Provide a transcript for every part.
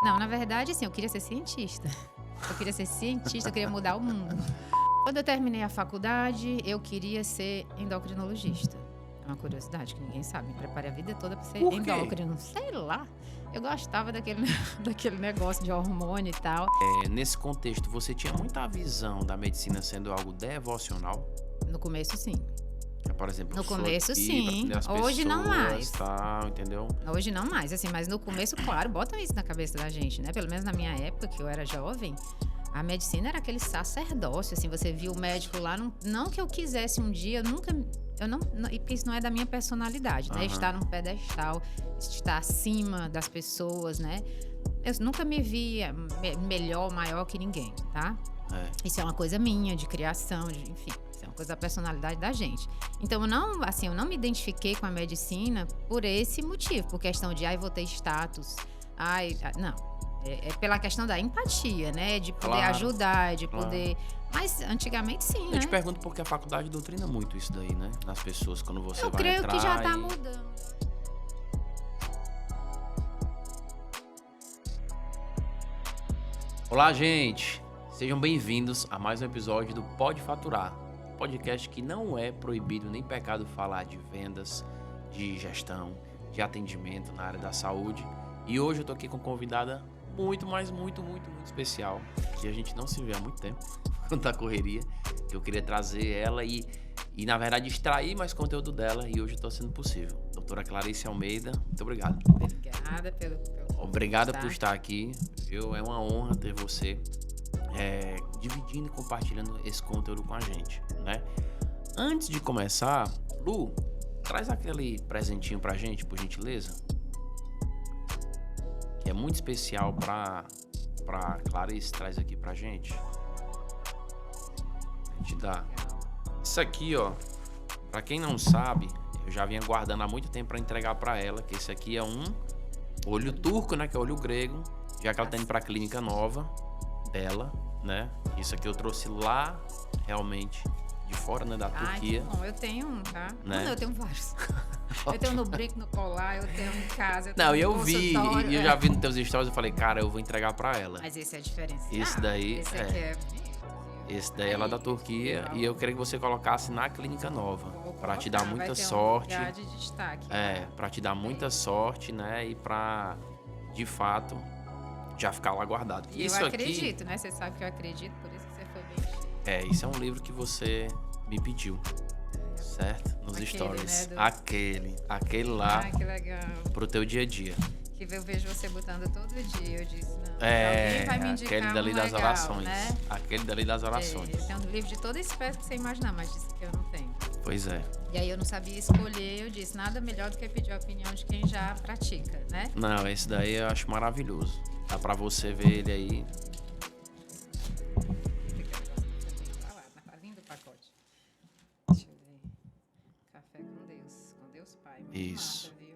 Não, na verdade, assim, eu queria ser cientista. Eu queria mudar o mundo. Quando eu terminei a faculdade, eu queria ser endocrinologista. É uma curiosidade que ninguém sabe. Me preparei a vida toda para ser Por quê? endócrino. Sei lá. Eu gostava daquele negócio de hormônio e tal. Nesse contexto, você tinha muita visão da medicina sendo algo devocional? No começo, sim. Por exemplo, No eu sou começo, aqui sim. pra atender as Hoje não pessoas, mais. Tal, entendeu? Hoje não mais, assim, mas no começo, claro, botam isso na cabeça da gente, né? Pelo menos na minha época, que eu era jovem, a medicina era aquele sacerdócio, assim, você via o médico lá, não que eu quisesse um dia, porque isso não é da minha personalidade, né? Aham. Estar num pedestal, estar acima das pessoas, né? Eu nunca me via melhor, maior que ninguém, tá? Isso é uma coisa minha, de criação, enfim, isso é uma coisa da personalidade da gente. Então, eu não me identifiquei com a medicina por esse motivo, por questão de, vou ter status, não. É pela questão da empatia, né? De poder ajudar, de poder... Mas antigamente sim, né? Eu te pergunto porque a faculdade doutrina muito isso daí, né? Nas pessoas, quando você vai entrar. Eu creio que já tá mudando. Olá, gente! Sejam bem-vindos a mais um episódio do Pode Faturar, podcast que não é proibido nem pecado falar de vendas, de gestão, de atendimento na área da saúde. E hoje eu tô aqui com uma convidada muito especial, que a gente não se vê há muito tempo, da correria, que eu queria trazer ela e na verdade extrair mais conteúdo dela, e hoje está sendo possível. Doutora Clarice Almeida, muito obrigado. Obrigada pelo Obrigada por estar aqui, viu? É uma honra ter você dividindo e compartilhando esse conteúdo com a gente, né? Antes de começar, Lu, traz aquele presentinho pra gente, por gentileza. Que é muito especial pra Clarice, traz aqui pra gente. A gente dá. Isso aqui, ó, pra quem não sabe, eu já vinha guardando há muito tempo pra entregar pra ela, que esse aqui é um olho turco, né, que é olho grego, já que ela tá indo pra clínica nova dela, né? Isso aqui eu trouxe lá, realmente, de fora, né, da Turquia. Que bom, eu tenho um, tá? Né? Não, eu tenho vários. Eu tenho no brinco, no colar, eu tenho em casa, eu tenho Não, no eu vi, consultório. e eu já vi nos teus stories, eu falei, cara, eu vou entregar pra ela. Mas esse é diferenciado. Esse daí esse aqui é... Esse daí é lá da Turquia, legal. e eu queria que você colocasse na clínica nova, pra te dar Vai muita ter sorte. Um lugar de destaque. Pra te dar muita sorte, né, e pra, de fato, já ficar lá guardado. E isso eu aqui, acredito, né? Você sabe que eu acredito, por isso que você foi bem cheio. Isso é um livro que você me pediu, certo? Nos stories. Né, aquele lá, que legal. pro teu dia a dia. Que eu vejo você botando todo dia, eu disse, não. Alguém É, vai me indicar aquele dali um das legal, orações. Né? Aquele dali das orações. Tem um livro de toda espécie que você imaginar, mas disse que eu não tenho. Pois é. E aí eu não sabia escolher, eu disse, nada melhor do que pedir a opinião de quem já pratica, né? Não, esse daí eu acho maravilhoso. Dá pra você ver ele aí. Tá lindo o pacote. Deixa eu ver. Café com Deus Pai. Muito Isso. massa, viu?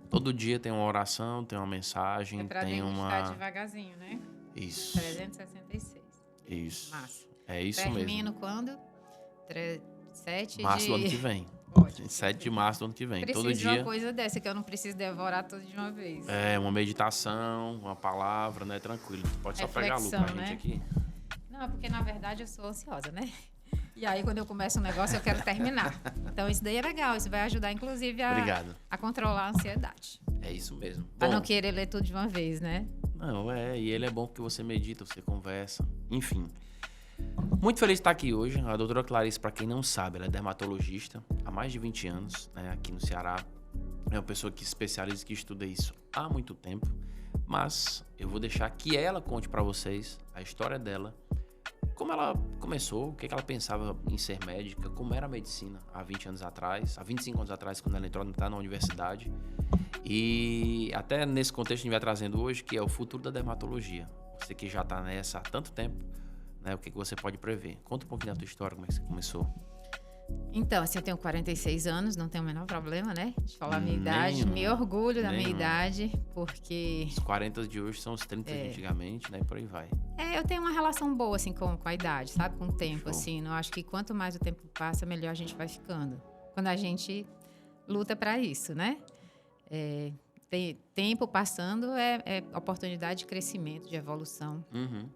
Todo dia tem uma oração, tem uma mensagem, É pra tem dedicar uma... devagarzinho, né? Isso. 366. Isso. Massa. É isso Termino mesmo. quando? 7 Março de... do ano que vem. Ótimo. 7 de março do ano que vem. Preciso Todo de uma dia. coisa dessa, que eu não preciso devorar tudo de uma vez. Uma meditação, uma palavra, né? Tranquilo. Tu pode só pegar a Lu pra Reflexão, gente né? aqui. Não, porque na verdade eu sou ansiosa, né? E aí quando eu começo um negócio eu quero terminar. Então isso daí é legal, isso vai ajudar inclusive Obrigado. a controlar a ansiedade. É isso mesmo. Pra Bom, não querer ler tudo de uma vez, né? não, e ele é bom porque você medita, você conversa, enfim. Muito feliz de estar aqui hoje. A doutora Clarice, para quem não sabe, ela é dermatologista há mais de 20 anos, né, aqui no Ceará. É uma pessoa que se especializa, que estuda isso há muito tempo. Mas eu vou deixar que ela conte para vocês a história dela, como ela começou, o que ela pensava em ser médica, como era a medicina há 20 anos atrás, há 25 anos atrás, quando ela entrou na universidade. E até nesse contexto a gente vai trazendo hoje, que é o futuro da dermatologia. Você que já está nessa há tanto tempo, né, o que você pode prever? Conta um pouquinho da tua história, como é que você começou. Então, assim, eu tenho 46 anos, não tenho o menor problema, né? De falar a minha idade, me orgulho da minha idade, porque... Os 40 de hoje são os 30 de antigamente, né? E por aí vai. Eu tenho uma relação boa, assim, com a idade, sabe? Com o tempo, Show. assim. Eu acho que quanto mais o tempo passa, melhor a gente vai ficando. Quando a gente luta pra isso, né? tempo passando é oportunidade de crescimento, de evolução. Uhum.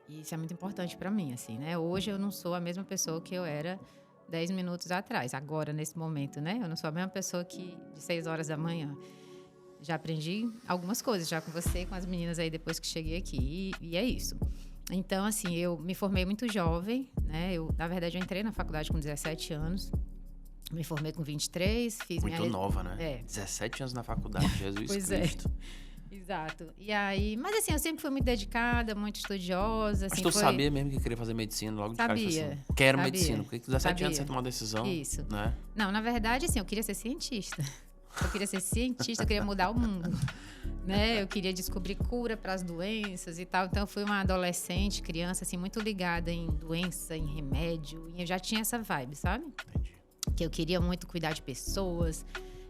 E isso é muito importante para mim, assim, né? Hoje eu não sou a mesma pessoa que eu era 10 minutos atrás, agora, nesse momento, né? Eu não sou a mesma pessoa que de 6 horas da manhã. Já aprendi algumas coisas já com você, com as meninas aí depois que cheguei aqui. E é isso. Então, assim, eu me formei muito jovem, né? Na verdade, eu entrei na faculdade com 17 anos. Me formei com 23, fiz muito nova, né? 17 anos na faculdade, Jesus pois Cristo. Exato. E aí, mas assim, eu sempre fui muito dedicada, muito estudiosa. Assim, mas tu sabia mesmo que queria fazer medicina logo de cara? Sabia. Quero medicina. Porque com 17 anos você tomou uma decisão. Isso. Né? Não, na verdade, assim, eu queria ser cientista. Eu queria mudar o mundo. Né? Eu queria descobrir cura para as doenças e tal. Então, eu fui uma adolescente, criança, assim, muito ligada em doença, em remédio. E eu já tinha essa vibe, sabe? Entendi. Que eu queria muito cuidar de pessoas.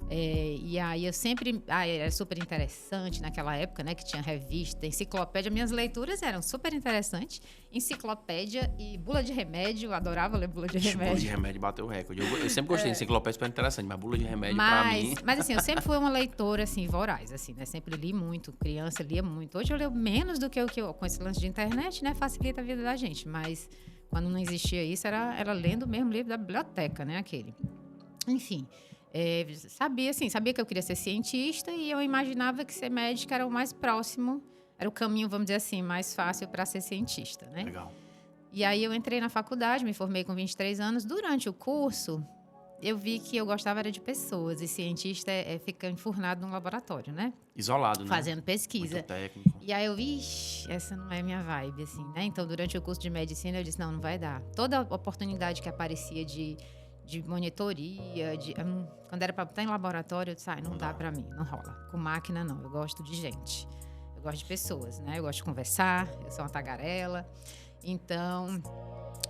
E aí eu sempre... era super interessante naquela época, né? Que tinha revista, enciclopédia. Minhas leituras eram super interessantes. Enciclopédia e bula de remédio. Eu adorava ler bula de remédio. Bula de remédio bateu o recorde. Eu sempre gostei de enciclopédia, super interessante. Mas bula de remédio pra mim... Mas assim, eu sempre fui uma leitora, assim, voraz, assim, né? Sempre li muito. Criança, lia muito. Hoje eu leio menos do que o que eu... Com esse lance de internet, né? Facilita a vida da gente. Mas quando não existia isso, era lendo mesmo livro da biblioteca, né? Aquele. Enfim... sabia que eu queria ser cientista e eu imaginava que ser médica era o mais próximo, era o caminho, vamos dizer assim, mais fácil para ser cientista, né? Legal. E aí eu entrei na faculdade, me formei com 23 anos. Durante o curso, eu vi que eu gostava era de pessoas e cientista fica enfurnado num laboratório, né? Isolado, né? Fazendo pesquisa. Muito técnico. E aí eu vi, essa não é minha vibe, assim, né? Então, durante o curso de medicina, eu disse, não vai dar. Toda oportunidade que aparecia de monitoria, quando era para estar em laboratório, eu disse, não dá para mim, não rola. Com máquina, não. Eu gosto de gente. Eu gosto de pessoas, né? Eu gosto de conversar, eu sou uma tagarela. Então,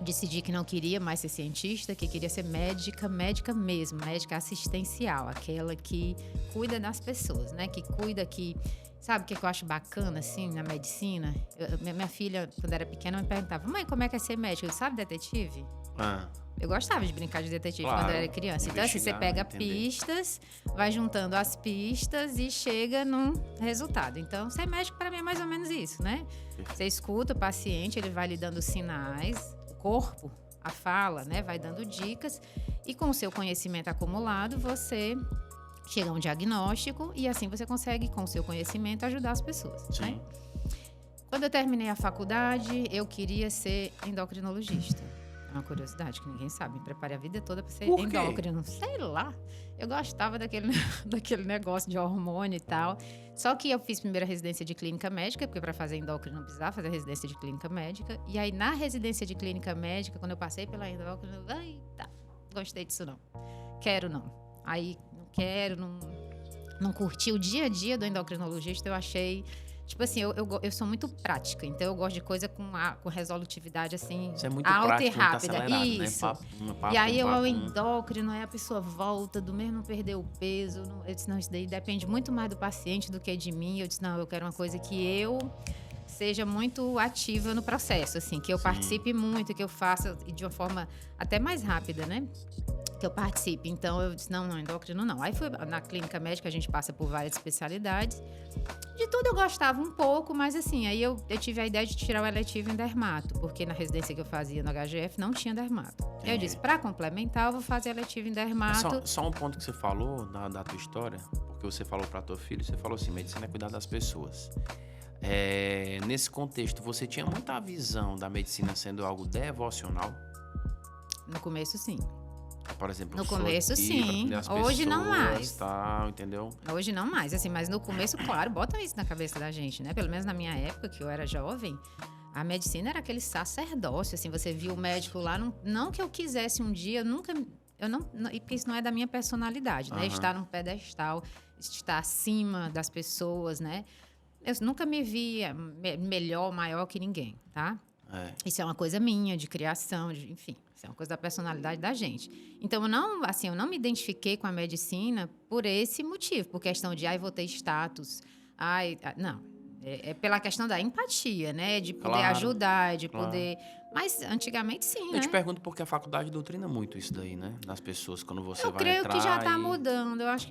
decidi que não queria mais ser cientista, que queria ser médica mesmo, médica assistencial, aquela que cuida das pessoas, né? Que cuida, Sabe o que eu acho bacana, assim, na medicina? Minha filha, quando era pequena, me perguntava, mãe, como é que é ser médica? Eu, sabe detetive? Eu gostava de brincar de detetive quando eu era criança. Então, assim, você pega pistas, vai juntando as pistas e chega num resultado. Então, ser médico, para mim, é mais ou menos isso, né? Você escuta o paciente, ele vai lhe dando sinais, o corpo, a fala, né? Vai dando dicas. E com o seu conhecimento acumulado, você chega a um diagnóstico e assim você consegue, com o seu conhecimento, ajudar as pessoas. Sim. Né? Quando eu terminei a faculdade, eu queria ser endocrinologista. É uma curiosidade que ninguém sabe. Me preparei a vida toda para ser endócrino. Sei lá. Eu gostava daquele negócio de hormônio e tal. Só que eu fiz primeiro a residência de clínica médica, porque para fazer endócrino não precisava fazer a residência de clínica médica. E aí, na residência de clínica médica, quando eu passei pela endócrino, gostei disso não. Quero não. Aí, não quero, não curti o dia a dia do endocrinologista. Eu achei... Tipo assim, eu sou muito prática, então eu gosto de coisa com resolutividade, assim, isso é muito alta prático, e rápida. Muito isso. Né? Papo, e aí ao endócrino, aí a pessoa volta, do mesmo não perder o peso. Eu disse, não, isso daí depende muito mais do paciente do que de mim. Eu disse, não, eu quero uma coisa que eu seja muito ativa no processo, assim, que eu participe muito, que eu faça de uma forma até mais rápida, né? Que eu participe. Então, eu disse, não, endócrino não. Aí, na clínica médica, a gente passa por várias especialidades. De tudo eu gostava um pouco, mas assim, aí eu tive a ideia de tirar o eletivo em dermato, porque na residência que eu fazia no HGF não tinha dermato. Eu disse, para complementar, eu vou fazer eletivo em dermato. Só um ponto que você falou da tua história, porque você falou para tua filha, você falou assim, medicina é cuidar das pessoas. Nesse contexto, você tinha muita visão da medicina sendo algo devocional? No começo, sim. Por exemplo, no começo, sim. Hoje não mais. Tal, entendeu? Hoje não mais, assim, mas no começo, claro, bota isso na cabeça da gente, né? Pelo menos na minha época, que eu era jovem, a medicina era aquele sacerdócio, assim, você via o médico lá, não que eu quisesse um dia, porque isso não é da minha personalidade, né? Estar num pedestal, estar acima das pessoas, né? Eu nunca me via melhor, maior que ninguém, tá? Isso é uma coisa minha, de criação, enfim. Isso é uma coisa da personalidade da gente. Então, eu não me identifiquei com a medicina por esse motivo, por questão de, vou ter status. Não. É pela questão da empatia, né? De poder ajudar, de poder... Mas antigamente sim, né? Eu te pergunto porque a faculdade doutrina muito isso daí, né? Nas pessoas, quando você vai entrar. Eu creio que já está mudando. Eu acho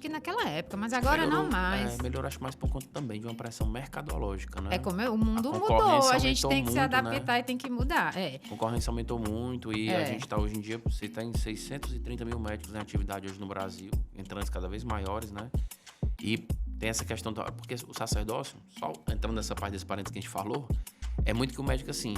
que naquela época, mas agora melhorou, não mais. Melhorou, acho mais por conta também de uma pressão mercadológica, né? Como o mundo mudou, a gente tem que se adaptar, né? E tem que mudar. A concorrência aumentou muito e a gente está hoje em dia, você está em 630 mil médicos em atividade hoje no Brasil, entrantes cada vez maiores, né? E tem essa questão, porque o sacerdócio, só entrando nessa parte desse parênteses que a gente falou, é muito que o médico, assim,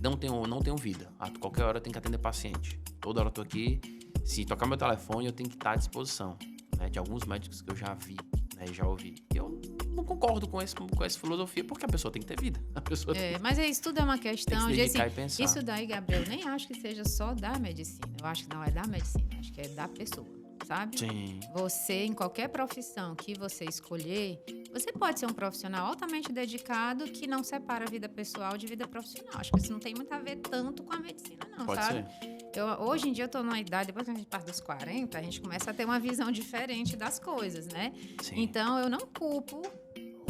não tenho vida. A qualquer hora eu tenho que atender paciente. Toda hora eu tô aqui. Se tocar meu telefone, eu tenho que estar à disposição, né? De alguns médicos que eu já vi, né? E já ouvi. E eu não concordo com essa filosofia, porque a pessoa tem que ter vida. A pessoa mas isso tudo é uma questão de assim, e pensar. Isso daí, Gabriel, nem acho que seja só da medicina. Eu acho que não é da medicina, acho que é da pessoa. Sabe? Sim. Você, em qualquer profissão que você escolher, você pode ser um profissional altamente dedicado que não separa a vida pessoal de vida profissional. Acho que isso não tem muito a ver tanto com a medicina, não, pode sabe? Ser. Hoje em dia eu tô numa idade, depois que a gente parte dos 40, a gente começa a ter uma visão diferente das coisas, né? Sim. Então, eu não culpo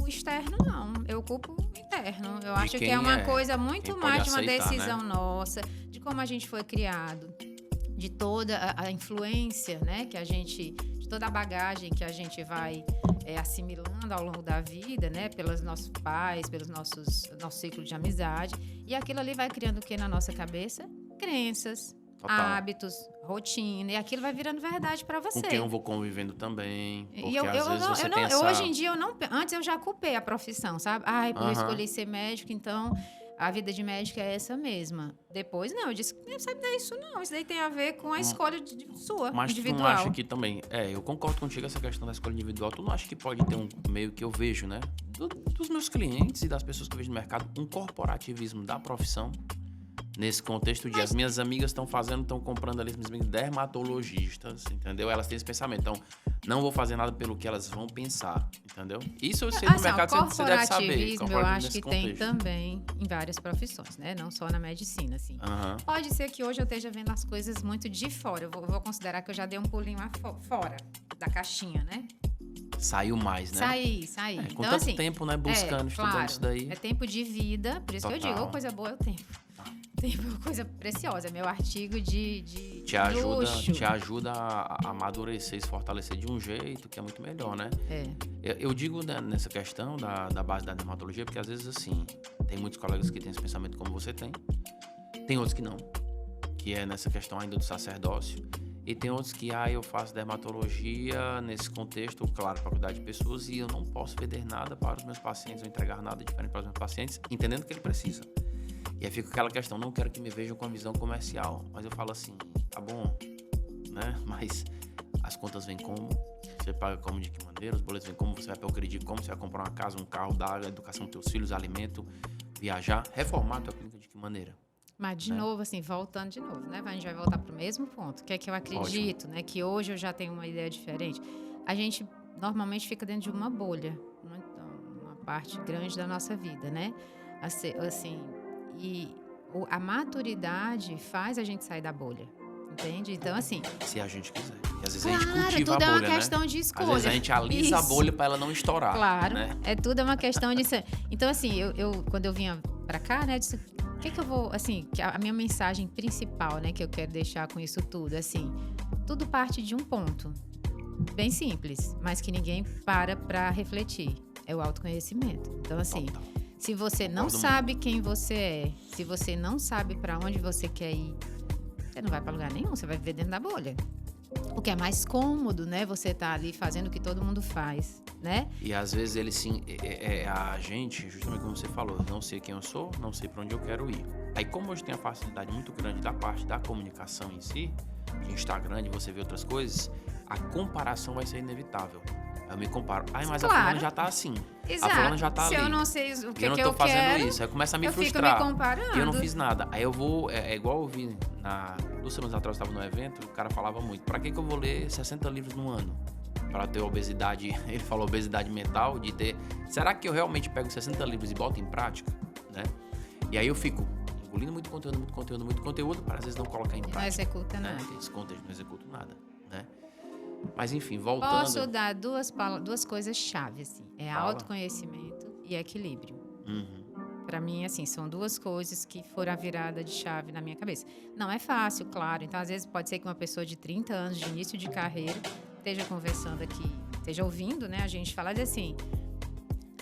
o externo, não. Eu culpo o interno. Eu acho que é uma coisa muito mais de uma decisão, né? Nossa, de como a gente foi criado, de toda a influência, né, de toda a bagagem que a gente vai assimilando ao longo da vida, né, pelos nossos pais, pelos nosso ciclo de amizade, e aquilo ali vai criando o que na nossa cabeça? Crenças, hábitos, rotina, e aquilo vai virando verdade para você. Com quem eu vou convivendo também, porque hoje em dia antes eu já culpei a profissão, sabe? Eu escolhi ser médico, então a vida de médico é essa mesma. Depois, não, eu disse, não sabe, não é isso não. Isso daí tem a ver com a escolha sua, mas individual. Mas tu não acha que também... eu concordo contigo essa questão da escolha individual. Tu não acha que pode ter um meio que eu vejo, né? Dos meus clientes e das pessoas que eu vejo no mercado, um corporativismo da profissão, nesse contexto de as minhas amigas estão comprando ali, as minhas dermatologistas, entendeu? Elas têm esse pensamento. Então, não vou fazer nada pelo que elas vão pensar, entendeu? Isso eu sei no mercado, você deve saber. Eu acho que tem também em várias profissões, né? Não só na medicina, assim. Pode ser que hoje eu esteja vendo as coisas muito de fora. Eu vou considerar que eu já dei um pulinho fora da caixinha, né? Saiu mais, né? Saí. Com então, tanto assim, tempo, né? Buscando, estudando isso daí. É tempo de vida, por isso que eu digo, coisa boa é o tempo. Tempo é uma coisa preciosa, é meu artigo de luxo. Te ajuda a amadurecer e se fortalecer de um jeito que é muito melhor, né? Eu digo nessa questão da base da dermatologia, porque às vezes, assim, tem muitos colegas que têm esse pensamento como você tem outros que não, que é nessa questão ainda do sacerdócio, e tem outros que, eu faço dermatologia nesse contexto, claro, para cuidar de pessoas, e eu não posso vender nada para os meus pacientes, ou entregar nada diferente para os meus pacientes, entendendo que ele precisa. E aí fica aquela questão, não quero que me vejam com a visão comercial. Mas eu falo assim, tá bom, né? Mas as contas vêm como? Você paga como, de que maneira? Os boletos vêm como? Você vai progredir como? Você vai comprar uma casa, um carro, dar a educação dos teus filhos, alimento, viajar, reformar a tua clínica de que maneira? Mas, de novo, assim, voltando de novo, né? A gente vai voltar pro mesmo ponto, que é que eu acredito, né? Que hoje eu já tenho uma ideia diferente. A gente normalmente fica dentro de uma bolha, uma parte grande da nossa vida, né? Assim... E a maturidade faz a gente sair da bolha, entende? Então, assim... Se a gente quiser. E às vezes a gente cultiva a bolha, tudo é uma questão de escolha. Às vezes a gente alisa a bolha para ela não estourar. Claro, né? Tudo é uma questão de... Então, assim, quando eu vinha para cá, né, eu disse, o que eu vou... Assim, a minha mensagem principal, né, que eu quero deixar com isso tudo, assim, tudo parte de um ponto. Bem simples, mas que ninguém para refletir. É o autoconhecimento. Então, assim... Se você não sabe quem você é, se você não sabe para onde você quer ir, você não vai para lugar nenhum, você vai viver dentro da bolha. O que é mais cômodo, né? Você tá ali fazendo o que todo mundo faz, né? E às vezes ele sim, a gente, justamente como você falou, não sei quem eu sou, não sei para onde eu quero ir. Aí como hoje tem a facilidade muito grande da parte da comunicação em si, de Instagram, de você ver outras coisas, a comparação vai ser inevitável. Eu me comparo. Mas claro. A fulana já tá assim. Exato. A fulana já tá ali. Se eu não sei o que eu não tô fazendo quero, isso. Aí começa a me frustrar. Eu fico me comparando. E eu não fiz nada. Aí eu vou... É igual eu vi 2 semanas atrás, eu estava no evento, o cara falava muito. Pra que eu vou ler 60 livros no ano? Pra ter obesidade... Ele falou obesidade mental, de ter... Será que eu realmente pego 60 livros e boto em prática? Né? E aí eu fico engolindo muito conteúdo, para às vezes não colocar em prática. Não executa nada. Esse contexto não executo nada, né? Mas enfim, voltando... Posso dar duas coisas chave, assim. Autoconhecimento e equilíbrio. Uhum. Para mim, assim, são duas coisas que foram a virada de chave na minha cabeça. Não é fácil, claro. Então, às vezes, pode ser que uma pessoa de 30 anos, de início de carreira, esteja conversando aqui, esteja ouvindo, né, a gente falar assim,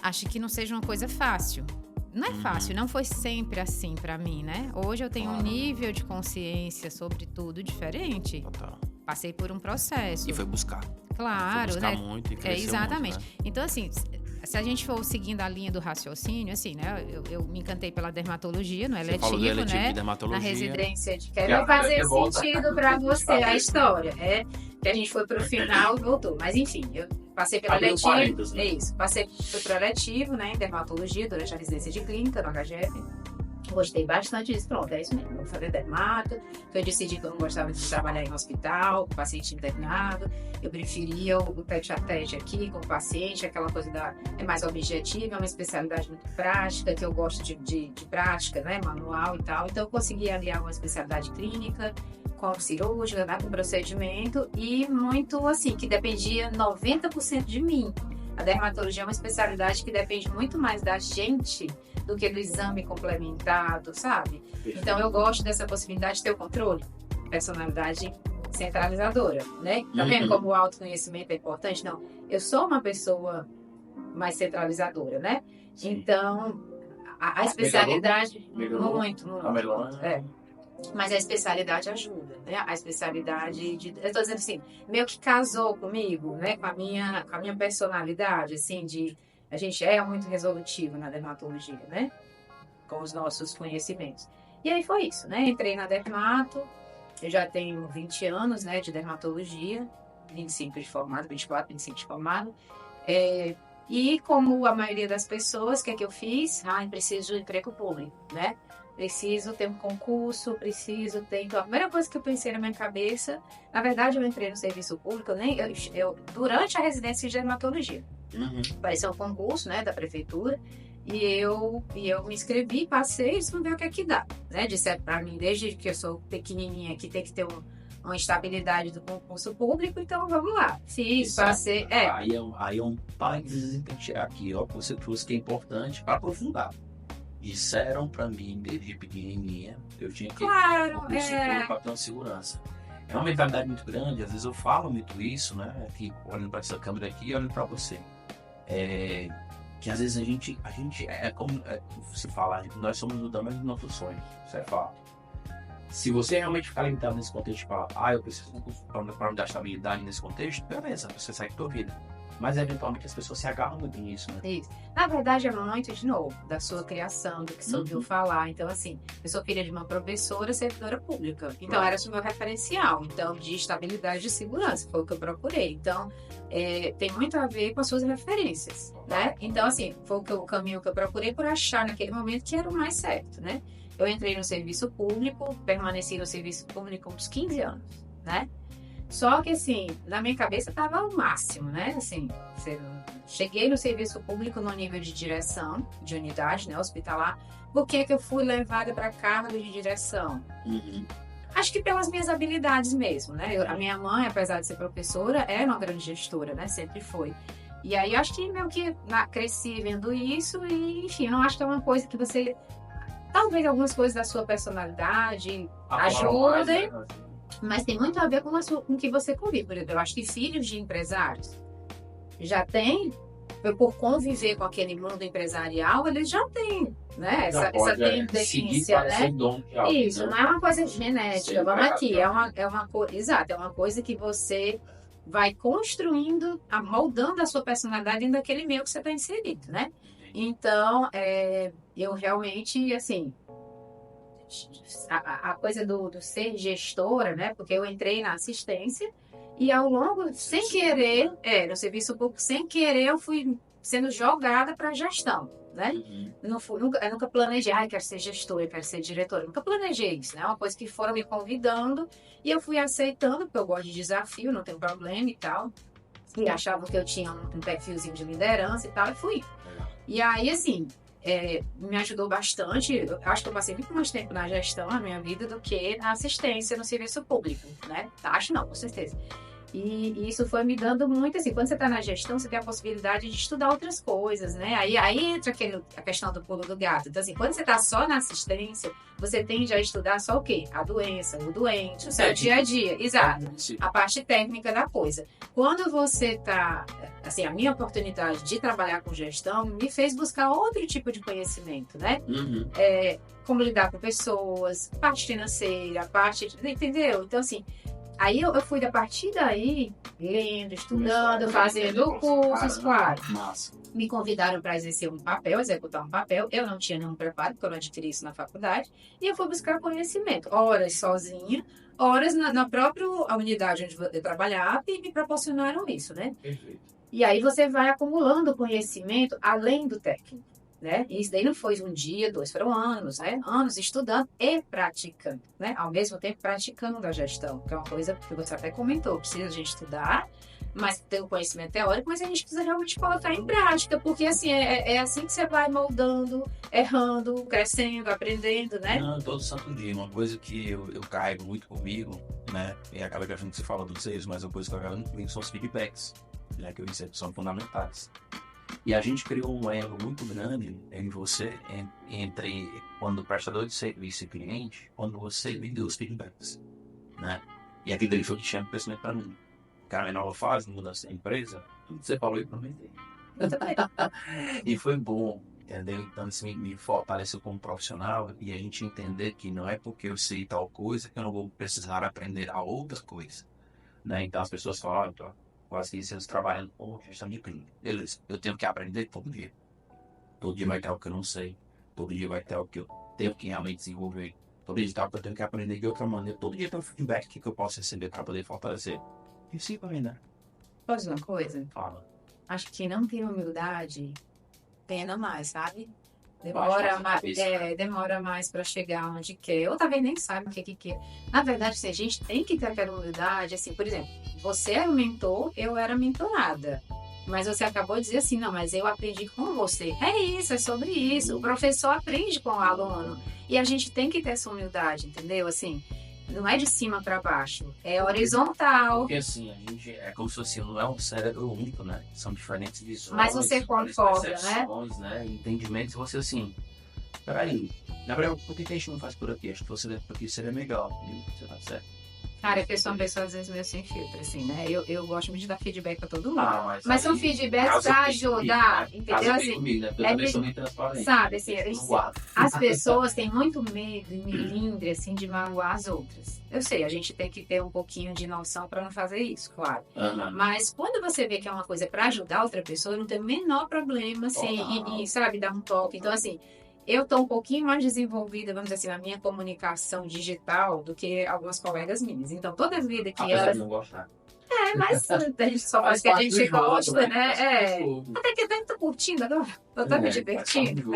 acho que não seja uma coisa fácil. Não é fácil, não foi sempre assim para mim, né? Hoje eu tenho um nível de consciência sobre tudo diferente. Total. Passei por um processo. E foi buscar. Claro, foi buscar né? muito e cresceu exatamente. muito, né? Então, assim, se a gente for seguindo a linha do raciocínio, assim, né? Eu me encantei pela dermatologia, no eletivo, falou do eletivo né? de dermatologia. Na residência de vai fazer sentido para você a história, né? Que a gente foi pro final e voltou. Mas, enfim, eu passei pelo eletivo. Né? Isso, fui pro eletivo, né? Em dermatologia, durante a residência de clínica, no HGF. Gostei bastante disso. Pronto, é isso mesmo. Vou fazer dermato. Eu decidi que eu não gostava de trabalhar em hospital, com paciente internado. Eu preferia o tete-a-tete aqui com o paciente, aquela coisa é mais objetiva, é uma especialidade muito prática, que eu gosto de prática, né? Manual e tal. Então, eu consegui aliar uma especialidade clínica com cirúrgica, né? Com procedimento e muito, assim, que dependia 90% de mim. A dermatologia é uma especialidade que depende muito mais da gente do que do exame complementado, sabe? Então, eu gosto dessa possibilidade de ter o controle, personalidade centralizadora, né? Tá vendo como o autoconhecimento é importante? Não, eu sou uma pessoa mais centralizadora, né? Sim. Então, a especialidade... Melhorou. Muito. Mas a especialidade ajuda, né? A especialidade eu tô dizendo assim, meio que casou comigo, né? Com a minha personalidade, assim, a gente é muito resolutivo na dermatologia, né? Com os nossos conhecimentos. E aí foi isso, né? Entrei na dermato, eu já tenho 20 anos, né? De dermatologia, 25 de formado, 24, 25 de formado. E como a maioria das pessoas, o que é que eu fiz? Preciso de emprego público, né? Preciso ter um concurso, preciso ter... Então, a primeira coisa que eu pensei na minha cabeça, na verdade, eu entrei no serviço público, durante a residência de dermatologia. Apareceu um concurso, né, da prefeitura, e eu me inscrevi, passei, e vamos ver o que é que dá, né? Disseram para mim, desde que eu sou pequenininha, que tem que ter uma estabilidade do concurso público, então vamos lá. Fiz, passei... Aí é um parênteses que tirar aqui, ó, que você trouxe que é importante para aprofundar. Disseram para mim, desde pequenininha, eu tinha que ter um papel de segurança. É uma mentalidade muito grande, às vezes eu falo muito isso, né? Aqui, olhando para essa câmera aqui e olhando para você. Que às vezes a gente é como se fala, nós somos o tamanho dos nossos sonhos, isso é fato. Se você realmente ficar limitado nesse contexto e falar, eu preciso de um curso para me dar estabilidade nesse contexto, beleza, você segue a tua vida. Mas, eventualmente, as pessoas se agarram muito nisso, né? Isso. Na verdade, é muito, de novo, da sua criação, do que você ouviu falar. Então, assim, eu sou filha de uma professora servidora pública. Então, era o meu referencial. Então, de estabilidade e segurança, foi o que eu procurei. Então, tem muito a ver com as suas referências, né? Então, assim, foi o caminho que eu procurei por achar naquele momento que era o mais certo, né? Eu entrei no serviço público, permaneci no serviço público uns 15 anos, né? Só que, assim, na minha cabeça tava o máximo, né? Assim, cheguei no serviço público no nível de direção, de unidade, né? Hospitalar. Por que eu fui levada para cargo de direção? Acho que pelas minhas habilidades mesmo, né? A minha mãe, apesar de ser professora, era uma grande gestora, né? Sempre foi. E aí, acho que meio que cresci vendo isso e, enfim, eu não acho que é uma coisa que você... Talvez algumas coisas da sua personalidade ajudem... Mas tem muito a ver com o que você convive. Por exemplo, eu acho que filhos de empresários já têm, por conviver com aquele mundo empresarial, eles já têm, né? Essa tendência, né? Isso, não é uma coisa genética. Vamos aqui, é uma coisa, exato, é uma coisa que você vai construindo, moldando a sua personalidade dentro daquele meio que você está inserido, né? Então, eu realmente, assim... A coisa do ser gestora, né? Porque eu entrei na assistência e ao longo, sem querer, no serviço público, sem querer, eu fui sendo jogada para a gestão, né? Eu nunca planejei, quero ser gestora, quero ser diretora. Eu nunca planejei isso, né? Uma coisa que foram me convidando e eu fui aceitando, porque eu gosto de desafio, não tem problema e tal. E achavam que eu tinha um perfilzinho de liderança e tal, e fui. E aí, assim... me ajudou bastante. Eu acho que eu passei muito mais tempo na gestão na minha vida do que na assistência no serviço público, né? Acho não, com certeza. E isso foi me dando muito, assim, quando você está na gestão, você tem a possibilidade de estudar outras coisas, né? Aí entra a questão do pulo do gato. Então, assim, quando você está só na assistência, você tende a estudar só o quê? A doença, o doente, o seu dia a dia. Exato. A parte técnica da coisa. Quando você está... Assim, a minha oportunidade de trabalhar com gestão me fez buscar outro tipo de conhecimento, né? Como lidar com pessoas, parte financeira, entendeu? Então, assim... Aí eu fui, a partir daí, lendo, estudando, fazendo cursos, claro. Me convidaram para executar um papel. Eu não tinha nenhum preparo, porque eu não adquiri isso na faculdade. E eu fui buscar conhecimento. Horas sozinha, horas na própria unidade onde eu trabalhava e me proporcionaram isso, né? Perfeito. E aí você vai acumulando conhecimento além do técnico, né? E isso daí não foi um dia, 2, foram anos, né? Anos estudando e praticando, né? Ao mesmo tempo praticando a gestão, que é uma coisa que você até comentou, precisa a gente estudar, mas ter o conhecimento teórico, mas a gente precisa realmente colocar em prática, porque assim, é assim que você vai moldando, errando, crescendo, aprendendo, né? Não, todo santo dia. Uma coisa que eu carrego muito comigo, né? E acaba que a gente se fala dos erros, mas uma coisa que eu carrego muito comigo são os feedbacks, né? Que eu disse que são fundamentais. E a gente criou um elo muito grande em você, entre quando o prestador de serviço e cliente, quando você me deu os feedbacks, né? E aquilo ali foi o que tinha crescimento para mim. Cara, a nova fase, mudança da empresa, tudo que você falou eu prometei. E foi bom, entendeu? Então isso me fortaleceu como profissional e a gente entender que não é porque eu sei tal coisa que eu não vou precisar aprender a outras coisas, né? Então as pessoas falam, então, quase 15 anos trabalhando com gestão de clínica. Beleza, eu tenho que aprender todo dia. Todo dia vai ter algo que eu não sei. Todo dia vai ter algo que eu tenho que realmente desenvolver. Todo dia tem algo que eu tenho que aprender de outra maneira. Todo dia tem um feedback que eu posso receber para poder fortalecer. E sim, ainda. Pode dizer uma coisa? Fala. Acho que quem não tem humildade, pena mais, sabe? Demora mais para chegar onde quer. Ou talvez nem sabe o que quer. Na verdade, assim, a gente tem que ter aquela humildade. Assim, por exemplo, você era o mentor, eu era mentorada. Mas você acabou de dizer assim, não, mas eu aprendi com você. É isso, é sobre isso. O professor aprende com o aluno. E a gente tem que ter essa humildade, entendeu? Assim, não é de cima para baixo, é horizontal. Porque assim, a gente é como se fosse, não é um cérebro único, né? São diferentes visões. Mas você concorda, né? Entendimentos, você assim, peraí, Gabriel, por que a gente não faz por aqui? Acho que você por aqui seria melhor, você tá certo. Cara, eu sou uma pessoa às vezes meio sem filtro, assim, né? Eu gosto muito de dar feedback pra todo mundo. Mas são feedbacks pra ajudar, entendeu? Assim, comigo, né? Eu também sou muito transparente. Sabe, assim, as pessoas têm muito medo e melindre, assim, de magoar as outras. Eu sei, a gente tem que ter um pouquinho de noção pra não fazer isso, claro. Mas quando você vê que é uma coisa pra ajudar outra pessoa, não tem o menor problema, assim, e sabe, dar um toque. Então, assim, eu estou um pouquinho mais desenvolvida, vamos dizer assim, na minha comunicação digital do que algumas colegas minhas. Então, toda vida que elas... não gostar. Mas a gente só faz o que a gente gosta, né? Até que eu tô curtindo agora, eu tô me divertindo.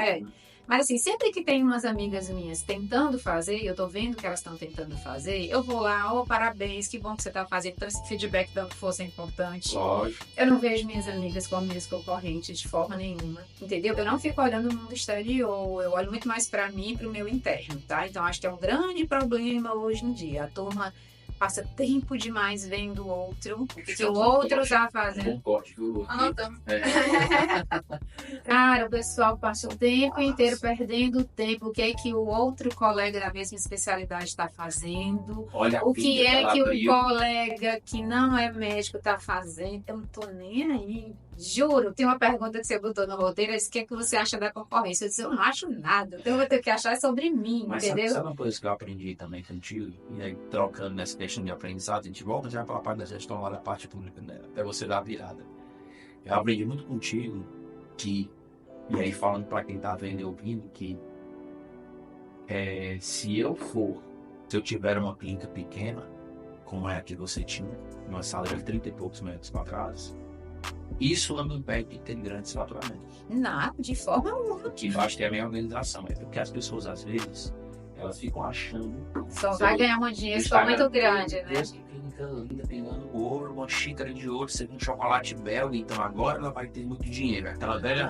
Mas assim, sempre que tem umas amigas minhas tentando fazer, eu tô vendo que elas estão tentando fazer, eu vou lá, parabéns, que bom que você tá fazendo, então esse feedback dando força é importante. Lógico. Eu não vejo minhas amigas como minhas concorrentes de forma nenhuma, entendeu? Eu não fico olhando o mundo exterior, eu olho muito mais pra mim e pro meu interno, tá? Então acho que é um grande problema hoje em dia. A turma passa tempo demais vendo o outro, o que o outro tá fazendo. Cara, o pessoal passa o tempo inteiro perdendo tempo. O que é que o outro colega da mesma especialidade está fazendo? O que é que o colega que não é médico está fazendo? Eu não tô nem aí. Juro, tem uma pergunta que você botou no roteiro, o que é que você acha da concorrência? Eu disse, eu não acho nada, então eu vou ter que achar sobre mim, mas entendeu? Sabe uma coisa que eu aprendi também contigo? E aí, trocando nessa questão de aprendizado, a gente volta já para a parte da gestão lá da parte pública, né? Até você dar a virada. Eu aprendi muito contigo que, e aí falando para quem tá vendo e ouvindo, que se eu tiver uma clínica pequena, como é a que você tinha, uma sala de 30 e poucos metros quadrados, isso não me impede de ter grandes faturamentos. Não, de forma alguma. Que basta ter a minha organização. É porque as pessoas, às vezes, elas ficam achando... Só vai ganhar um dinheiro só muito grande, né? Clínica linda, pegando ouro, uma xícara de ouro, você tem um chocolate belga, então agora ela vai ter muito dinheiro. Aquela velha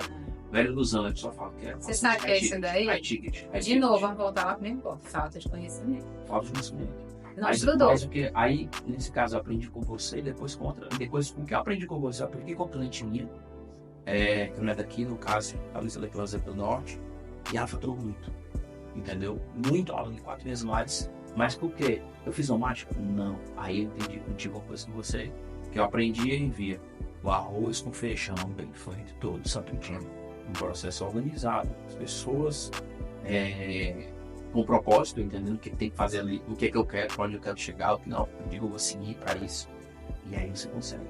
ilusão, a pessoa fala que você sabe que é isso daí? Ticket. De novo, vamos voltar lá para o ponto. Falta de conhecimento. Falta de conhecimento. Não estudou. Mas o que, aí, nesse caso, eu aprendi com você, depois com o que eu aprendi com você, eu aprendi com a cliente minha, que não é daqui, no caso, a Luísa da Cláudia do Norte, e ela faturou muito, entendeu? Muito, ela de 4 vezes mais. Mas por quê? Eu fiz uma mágica? Não. Aí eu entendi contigo uma coisa com você, que eu aprendi e via o arroz com feijão bem feito, todo santo dia. Um processo organizado, as pessoas com propósito, entendendo o que tem que fazer ali, o que eu quero, para onde eu quero chegar, o que não, eu digo, eu vou seguir para isso. E aí você consegue.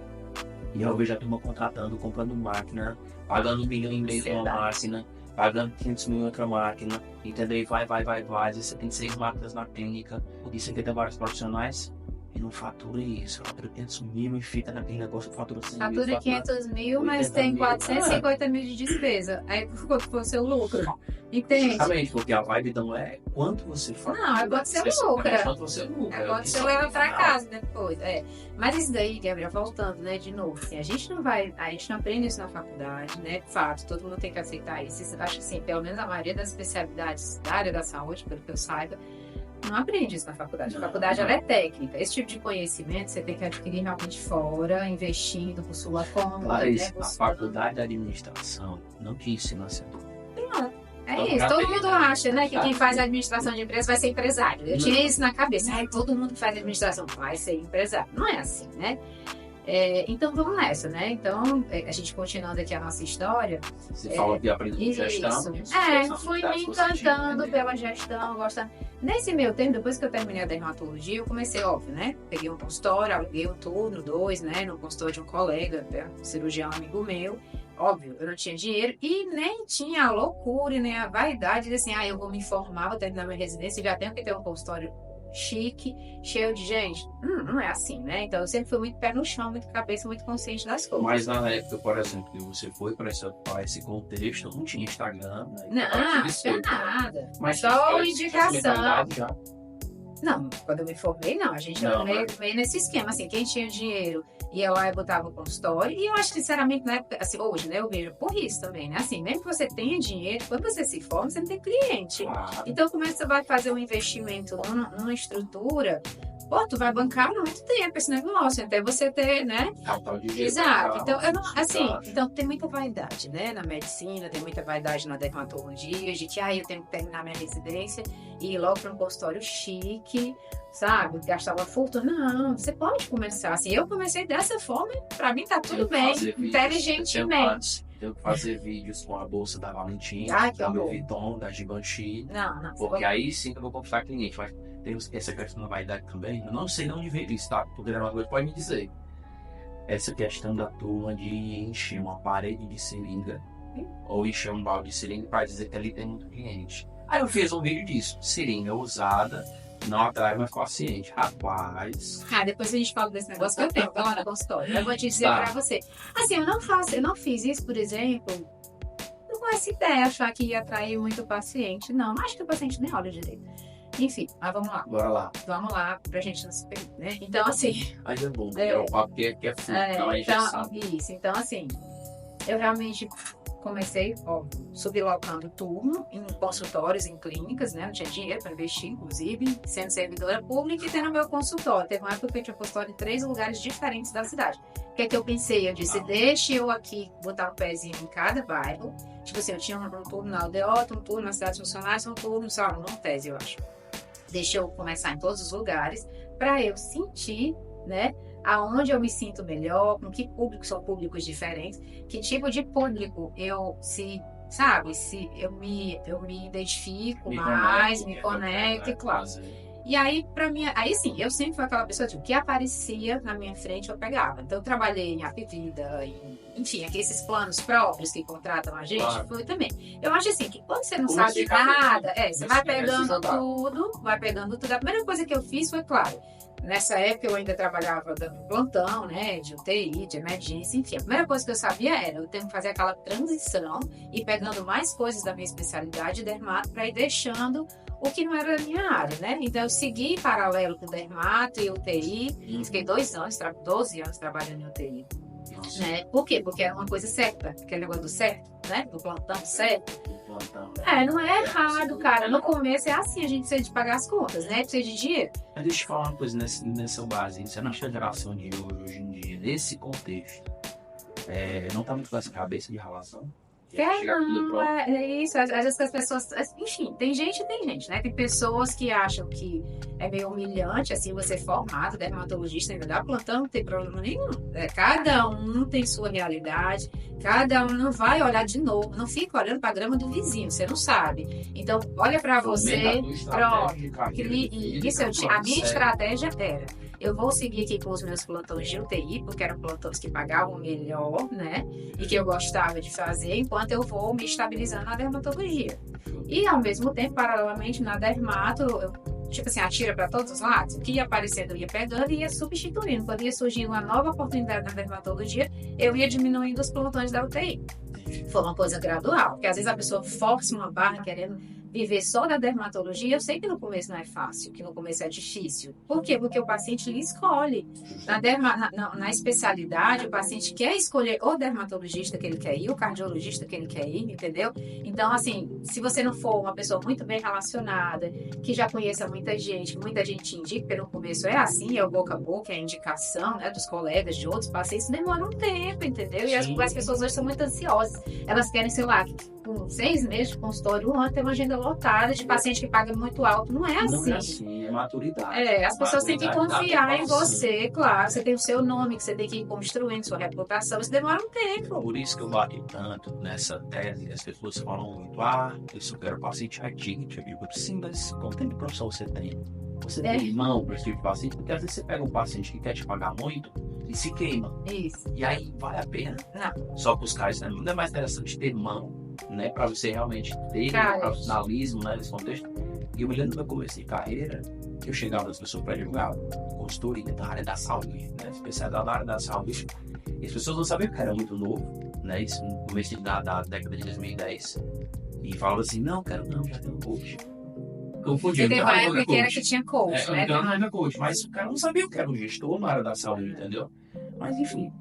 E eu vejo a turma contratando, comprando máquina, pagando 1 milhão e meio numa máquina, pagando 500 mil em outra máquina, entendeu? E vai. Às vezes você tem 6 máquinas na clínica, e você tem vários profissionais, e não fatura isso. Fatura 500 mil e fica naquele negócio, fatura 100 mil. Fatura 500 mil, mas tem 450 mil de despesa. Aí quanto for o seu lucro? Entende? Exatamente, porque a vibe não é quanto você faz. Não, é quanto você lucra. Quanto você lucra. É quanto você leva pra casa depois. Mas isso daí, Gabriel, voltando, né, de novo, assim, a gente não aprende isso na faculdade, né? Fato, todo mundo tem que aceitar isso. Eu acho que, assim, pelo menos a maioria das especialidades da área da saúde, pelo que eu saiba, não aprende isso na faculdade. A faculdade ela é técnica. Esse tipo de conhecimento você tem que adquirir realmente fora, investindo por sua conta. Mas a faculdade de administração não te ensina a ser dono. Isso, todo mundo acha, né, que quem faz administração de empresa vai ser empresário. Eu tinha isso na cabeça. Todo mundo que faz administração vai ser empresário. Não é assim, né? Então vamos nessa, né? Então, a gente continuando aqui a nossa história. Você fala que aprendeu gestão. Fui me encantando pela gestão, gostando. Nesse meu tempo, depois que eu terminei a dermatologia, eu comecei, óbvio, né? Peguei um consultório, aluguei um turno, 2, né? No consultório de um colega, cirurgião amigo meu. Óbvio, eu não tinha dinheiro e nem tinha a loucura, nem a vaidade de assim, eu vou me formar, vou terminar minha residência e já tenho que ter um consultório chique, cheio de gente. Não é assim, né? Então eu sempre fui muito pé no chão, muito cabeça, muito consciente das coisas. Mas na época, por exemplo, que você foi para esse contexto, não tinha Instagram, né? Não tinha nada. Mas só indicação. Já. Não, quando eu me formei, não. A gente era meio nesse esquema, assim, quem tinha dinheiro ia lá e botava o consultório. E eu acho, sinceramente, na época, assim, hoje, né, eu vejo por isso também, né? Assim, mesmo que você tenha dinheiro, quando você se forma, você não tem cliente. Claro. Então, como é que você vai fazer um investimento numa estrutura? Tu vai bancar muito tempo esse negócio, até você ter, né? Exato. Então, então tem muita vaidade, né? Na medicina, tem muita vaidade na dermatologia, de que eu tenho que terminar minha residência e ir logo para um consultório chique, sabe? Gastar uma fortuna. Não, você pode começar assim. Eu comecei dessa forma, para mim tá tudo bem, inteligentemente. Tenho que fazer vídeos com a bolsa da Valentim, da Louis Vuitton, da Givenchy. Não. Porque aí sim que eu vou conquistar cliente. Mas tem essa questão da vaidade também. Eu não sei de onde veio isso, tá? Poder uma coisa, pode me dizer. Essa questão da turma de encher uma parede de seringa ou encher um balde de seringa para dizer que ali tem muito cliente. Aí eu fiz um vídeo disso. Seringa usada não atrai mais paciente. Rapaz. Depois a gente fala desse negócio que eu tenho lá na consultório. Eu vou te dizer pra você. Assim, eu não fiz isso, por exemplo, não com essa ideia, achar que ia atrair muito paciente. Não acho que o paciente nem olha direito. Enfim, mas vamos lá. Bora lá. Vamos lá, pra gente não se perder, né? Então, assim... Mas é bom, é o papo que é Isso, então, assim, eu realmente comecei, sublocando turno em consultórios, em clínicas, né? Não tinha dinheiro para investir, inclusive, sendo servidora pública e tendo meu consultório. Teve uma época que eu tinha consultório em 3 lugares diferentes da cidade. O que é que eu pensei? Eu disse, deixa eu aqui botar um pezinho em cada bairro. Tipo assim, eu tinha um turno na Aldeota, um turno na Cidade dos Funcionários, um turno, só no Tese, eu acho. Deixa eu começar em todos os lugares para eu sentir, né? Aonde eu me sinto melhor, com que públicos são públicos diferentes, que tipo de público eu me identifico mais, me conecto, claro. E aí, pra mim, aí sim, eu sempre fui aquela pessoa que aparecia na minha frente, eu pegava. Então, eu trabalhei em Apivida, enfim, esses planos próprios que contratam a gente, foi também. Eu acho assim, que quando você não sabe nada, você vai pegando tudo. A primeira coisa que eu fiz foi, claro, nessa época eu ainda trabalhava dando plantão, né, de UTI, de emergência, enfim. A primeira coisa que eu sabia era, eu tenho que fazer aquela transição e pegando mais coisas da minha especialidade, dermato, para ir deixando o que não era da minha área, né? Então, eu segui paralelo com dermato e UTI, fiquei 12 anos trabalhando em UTI. Né? Por quê? Porque era uma coisa certa, aquele negócio do certo. né? No plantão certo. Plantão. Não é errado, cara. No começo é assim, a gente precisa de pagar as contas, né? Precisa de dinheiro. Mas deixa eu te falar uma coisa nessa base. Você não acha que a geração de hoje em dia, nesse contexto, não tá muito com essa cabeça de relação? Não, é isso. Às vezes as pessoas... Enfim, tem gente, né? Tem pessoas que acham que é meio humilhante, assim, você formado, dermatologista, ainda dá plantão, não tem problema nenhum. Cada um tem sua realidade, cada um não vai olhar de novo, não fica olhando pra grama do vizinho, você não sabe. Então, olha pra você... Pronto. Isso, a minha estratégia era... Eu vou seguir aqui com os meus plantões de UTI, porque eram plantões que pagavam melhor, né? E que eu gostava de fazer, enquanto eu vou me estabilizando na dermatologia. E, ao mesmo tempo, paralelamente, na dermato, eu, tipo assim, atira para todos os lados. O que ia aparecendo, eu ia pegando e ia substituindo. Quando ia surgindo uma nova oportunidade na dermatologia, eu ia diminuindo os plantões da UTI. Foi uma coisa gradual, porque às vezes a pessoa força uma barra querendo viver só da dermatologia. Eu sei que no começo não é fácil, que no começo é difícil. Por quê? Porque o paciente ele escolhe. Na especialidade, o paciente quer escolher o dermatologista que ele quer ir, o cardiologista que ele quer ir, entendeu? Então, assim, se você não for uma pessoa muito bem relacionada, que já conheça muita gente indica, porque no começo é assim, é o boca a boca, é a indicação, né, dos colegas, de outros pacientes, demora um tempo, entendeu? E as pessoas hoje são muito ansiosas. Elas querem, sei lá, com 6 meses de consultório, um ano, ter uma agenda lotada de paciente que paga muito alto. Não é assim. Não é assim, é maturidade. As pessoas têm que confiar em você, claro. Você tem o seu nome, que você tem que ir construindo sua reputação. Isso demora um tempo. Por isso que eu bati tanto nessa tese. As pessoas falam muito, eu só quero paciente ativo. Sim, mas quanto tempo de profissão você tem? Você tem mão para esse tipo de paciente? Porque às vezes você pega um paciente que quer te pagar muito e se queima. Isso. E aí vale a pena. Não. Só buscar isso. Não é mais interessante ter mão, né? Para você realmente ter profissionalismo, né, nesse contexto. E eu me lembro do meu começo de carreira, que eu chegava das pessoas para divulgar consultoria da área da saúde, né? Especializada na área da saúde. E as pessoas não sabiam que era muito novo, né? Isso no começo da década de 2010. E falavam assim, não, já tenho coach. Confundindo. Teve uma época que era que tinha coach, né? Não era coach, mas o cara não sabia o que era um gestor na área da saúde, entendeu? Mas enfim,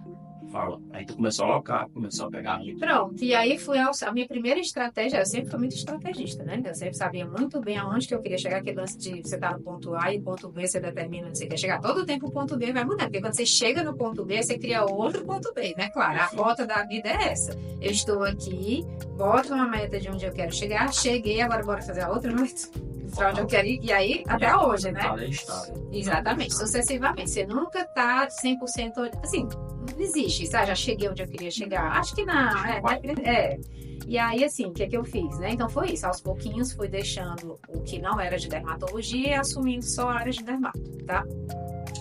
fala. Aí tu começou a alocar, começou a pegar muito. Pronto, e aí a minha primeira estratégia, eu sempre fui muito estrategista, né? Eu sempre sabia muito bem aonde que eu queria chegar, aquele lance de você estar no ponto A e ponto B, você determina onde você quer chegar. Todo tempo o ponto B vai mudar, porque quando você chega no ponto B, você cria outro ponto B, né? Claro, a rota da vida é essa. Eu estou aqui, boto uma meta de onde eu quero chegar, cheguei, agora bora fazer a outra meta. Pra onde eu quero ir, e aí até hoje, né? Exatamente, sucessivamente. Você nunca tá 100%, assim, não existe, sabe? Já cheguei onde eu queria chegar. Acho que não, E aí, assim, o que é que eu fiz, né? Então foi isso, aos pouquinhos fui deixando o que não era de dermatologia e assumindo só a área de dermato, tá?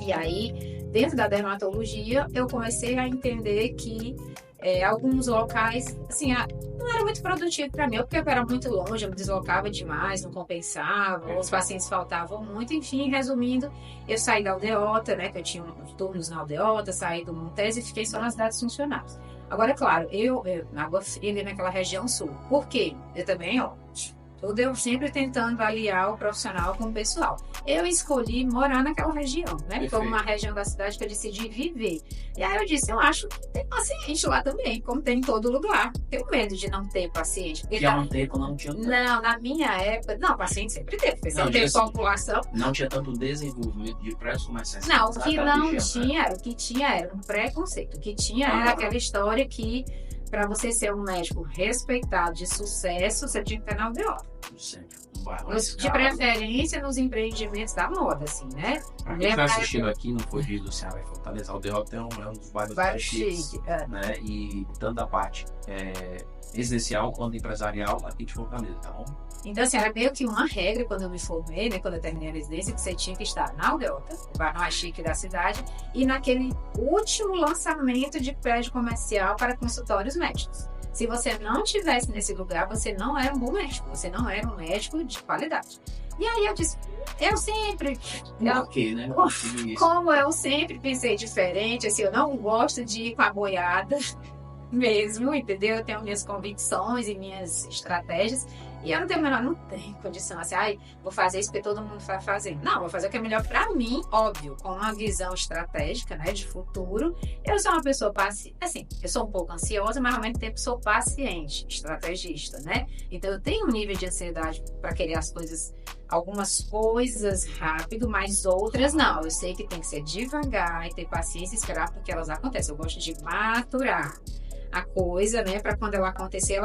E aí, dentro da dermatologia, eu comecei a entender que alguns locais, assim, não era muito produtivo para mim, porque eu era muito longe, eu me deslocava demais, não compensava, os pacientes faltavam muito, enfim, resumindo, eu saí da aldeota, né, que eu tinha uns turnos na aldeota, saí do Montes e fiquei só nas datas funcionárias. Agora, é claro, eu na Água Fria, ali naquela região sul, por quê? Eu também, tudo eu sempre tentando aliar o profissional com o pessoal. Eu escolhi morar naquela região, né? Foi uma região da cidade que eu decidi viver. E aí eu disse, eu acho que tem paciente lá também, como tem em todo lugar. Tenho medo de não ter paciente. Porque há um tempo não tinha tanto. Não, na minha época, não, paciente sempre teve. Porque sempre teve população. Não tinha tanto desenvolvimento de prédios comerciais. Não, o que tinha era um preconceito. O que tinha era aquela história que para você ser um médico respeitado de sucesso, você tinha que ter na aldeota. De preferência nos empreendimentos da moda, assim, né? Pra quem está assistindo aqui, não foi de Ceará e Fortaleza, a aldeota é um dos bairros mais chiques, né? E tanto a parte residencial quanto empresarial aqui de Fortaleza, tá bom? Então, assim, era meio que uma regra quando eu me formei, né? Quando eu terminei a residência, que você tinha que estar na aldeota, o bairro mais chique da cidade, e naquele último lançamento de prédio comercial para consultórios médicos. Se você não estivesse nesse lugar, você não era um bom médico, você não era um médico de qualidade. E aí eu disse, como eu sempre pensei diferente, assim, eu não gosto de ir com a boiada, mesmo, entendeu? Eu tenho minhas convicções e minhas estratégias. E eu não tenho condição assim, vou fazer isso porque todo mundo vai fazer. Não, vou fazer o que é melhor pra mim, óbvio, com uma visão estratégica, né, de futuro. Eu sou uma pessoa paciente, assim, eu sou um pouco ansiosa, mas ao mesmo tempo sou paciente, estrategista, né? Então eu tenho um nível de ansiedade para querer as coisas, algumas coisas rápido, mas outras não. Eu sei que tem que ser devagar e ter paciência e esperar porque elas acontecem. Eu gosto de maturar a coisa, né, para quando ela acontecer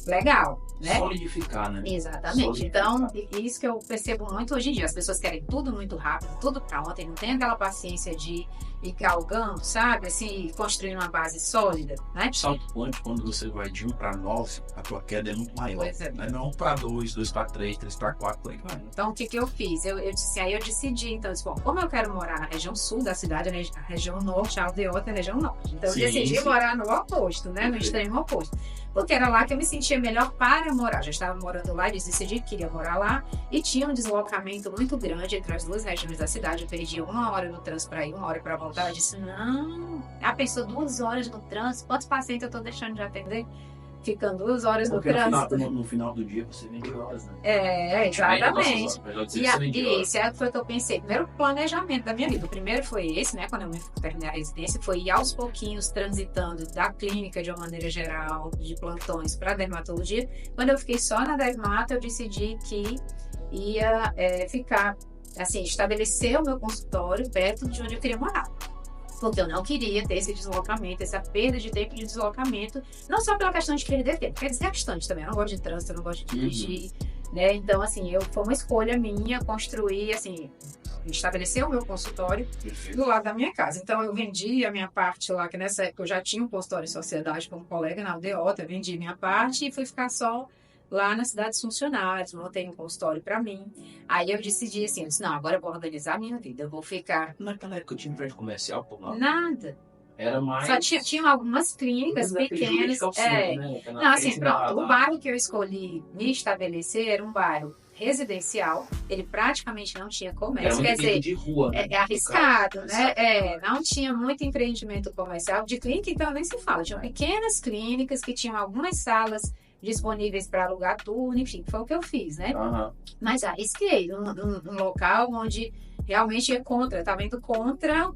legal, né? Solidificar, né? Exatamente. Então, isso que eu percebo muito hoje em dia. As pessoas querem tudo muito rápido, tudo pra ontem, não tem aquela paciência de ir galgando, sabe? Assim, construir uma base sólida, né? Salto quântico, quando você vai de 1 para 9, a tua queda é muito maior. Pois é. Não 1 para 2, 2 para 3, 3 para 4, por aí vai. Então, o que eu fiz? Eu decidi, então, bom, como eu quero morar na região sul da cidade, a região norte, a aldeota é a região norte. Então, eu decidi morar no oposto, né? No extremo oposto. Porque era lá que eu me sentia melhor para morar. Já estava morando lá e decidi que queria morar lá. E tinha um deslocamento muito grande entre as duas regiões da cidade. Eu perdia 1 hora no trânsito para ir, 1 hora para voltar. Eu disse, não. Pensou 2 horas no trânsito? Quantos pacientes eu estou deixando de atender? Ficando 2 horas no trânsito. No final do dia você vende horas, né? Exatamente. Isso foi o que eu pensei. Primeiro planejamento da minha vida. O primeiro foi esse, né? Quando eu terminei a residência, foi ir aos pouquinhos transitando da clínica de uma maneira geral, de plantões para dermatologia. Quando eu fiquei só na dermato, eu decidi que ia ficar, assim, estabelecer o meu consultório perto de onde eu queria morar. Porque eu não queria ter esse deslocamento, essa perda de tempo de deslocamento, não só pela questão de perder tempo, porque é desgastante também. Eu não gosto de trânsito, eu não gosto de dirigir, né? Então, assim, foi uma escolha minha construir, assim, estabelecer o meu consultório do lado da minha casa. Então, eu vendi a minha parte lá, que nessa época eu já tinha um consultório em sociedade com um colega na aldeota, eu vendi minha parte e fui ficar só lá na cidade dos funcionários, montei um consultório para mim. Aí eu decidi assim, não, agora eu vou organizar a minha vida, eu vou ficar... Naquela época eu tinha prédio comercial por lá? Nada. Era mais... Só tinha algumas clínicas pequenas. Né? Não, assim, pronto, o bairro que eu escolhi me estabelecer era um bairro residencial, ele praticamente não tinha comércio, quer dizer, de rua, né? É arriscado, né? Não tinha muito empreendimento comercial. De clínica, então, nem se fala. Tinham pequenas clínicas que tinham algumas salas disponíveis para alugar turno, enfim, foi o que eu fiz, né? Mas arrisquei num local onde realmente ia contra, estava indo contra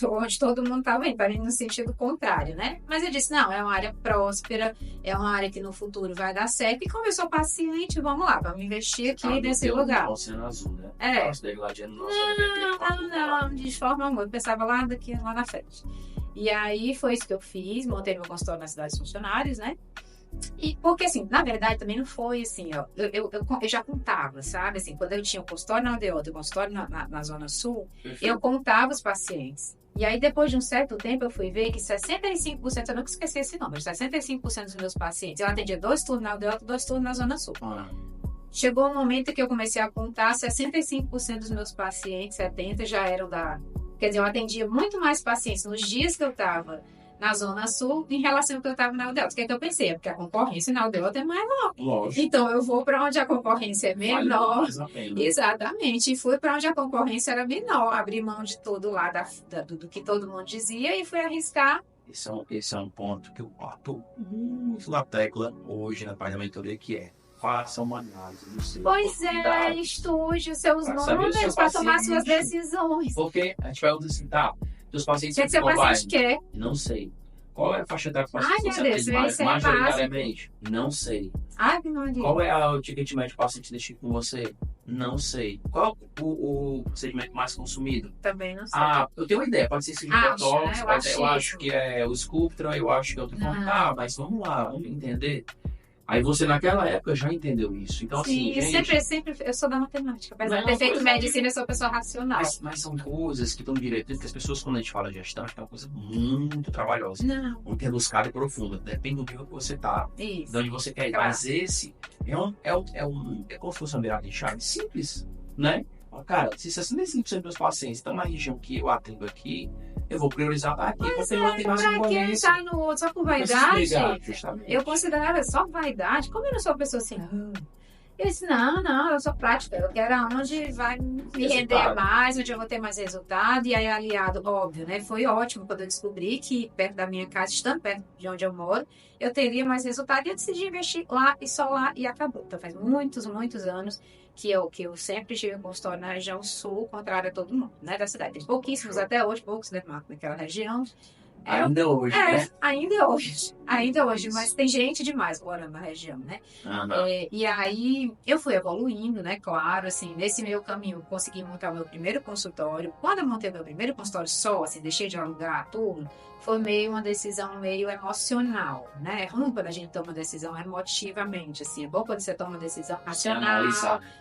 onde todo mundo estava indo, no sentido contrário, né? Mas eu disse, não, é uma área próspera, é uma área que no futuro vai dar certo, e como eu sou paciente, vamos lá, vamos investir aqui nesse lugar. Azul, né? Não, de forma alguma, eu pensava lá na frente. E aí foi isso que eu fiz, montei meu consultório na cidade dos funcionários, né? E porque, assim, na verdade, também não foi assim, ó. Eu já contava, sabe? Assim, quando eu tinha o consultório na aldeota e o consultório na Zona Sul, eu contava os pacientes. E aí, depois de um certo tempo, eu fui ver que 65%, eu nunca esqueci esse número, 65% dos meus pacientes, eu atendia 2 turnos na aldeota e 2 turnos na Zona Sul. Chegou um momento que eu comecei a contar, 65% dos meus pacientes, 70% já eram Quer dizer, eu atendia muito mais pacientes nos dias que eu estava na Zona Sul em relação ao que eu estava na aldeota. O que é que eu pensei? Porque a concorrência na aldeota é maior. Lógico. Então, eu vou para onde a concorrência é menor. Exatamente. E fui para onde a concorrência era menor. Abri mão de todo lá do que todo mundo dizia e fui arriscar. Esse é um ponto que eu bato muito na tecla hoje na parte da mentoria, que é: faça uma análise do seu. Pois é, estude os seus números para tomar suas decisões. Porque a gente vai assim, dos pacientes. O que seu paciente quer? Não sei. Qual é a faixa etária do paciente? Ai, meu Deus, majoritariamente? Não sei. Ai, meu Deus. Qual é o ticket médio do paciente deixa com você? Não sei. Qual é o procedimento mais consumido? Também não sei. Eu tenho uma ideia. Pode ser esse botox, eu acho que é o Sculptra, eu acho que é outro ponto. Mas vamos lá, vamos entender. Aí você, naquela época, já entendeu isso. Então, sim, assim, gente... sempre, eu sou da matemática. Apesar de ter feito medicina, eu sou pessoa racional. Mas são coisas que estão direito. Porque as pessoas, quando a gente fala de gestão, acho que é uma coisa muito trabalhosa. Não. Muito rebuscada e profunda. Depende do nível que você tá, de onde você quer ir. Claro. Mas esse é como se fosse uma virada de chave simples, né? Cara, se 65% dos meus pacientes estão na região que eu atendo aqui, eu vou priorizar aqui. Mas pra quem tá no outro só por vaidade, eu considerava só vaidade. Como eu não sou uma pessoa assim, Eu disse, não, eu sou prática, eu quero aonde vai me render mais, onde eu vou ter mais resultado. E aí, aliado, óbvio, né? Foi ótimo quando eu descobri que perto da minha casa, estando perto de onde eu moro, eu teria mais resultado. E eu decidi investir lá e só lá e acabou. Então faz muitos anos que eu sempre tive um consultório na região sul, contrário a todo mundo, né, da cidade. Tem pouquíssimos até hoje, poucos, né, naquela região. Ainda hoje, né? Ainda hoje, mas tem gente demais morando na região, né? E aí eu fui evoluindo, né? Claro, assim, nesse meu caminho eu consegui montar o meu primeiro consultório. Quando eu montei o meu primeiro consultório só, assim, deixei de alugar tudo, foi meio uma decisão meio emocional, né? É ruim quando a gente toma decisão emotivamente, assim. É bom quando você toma uma decisão racional,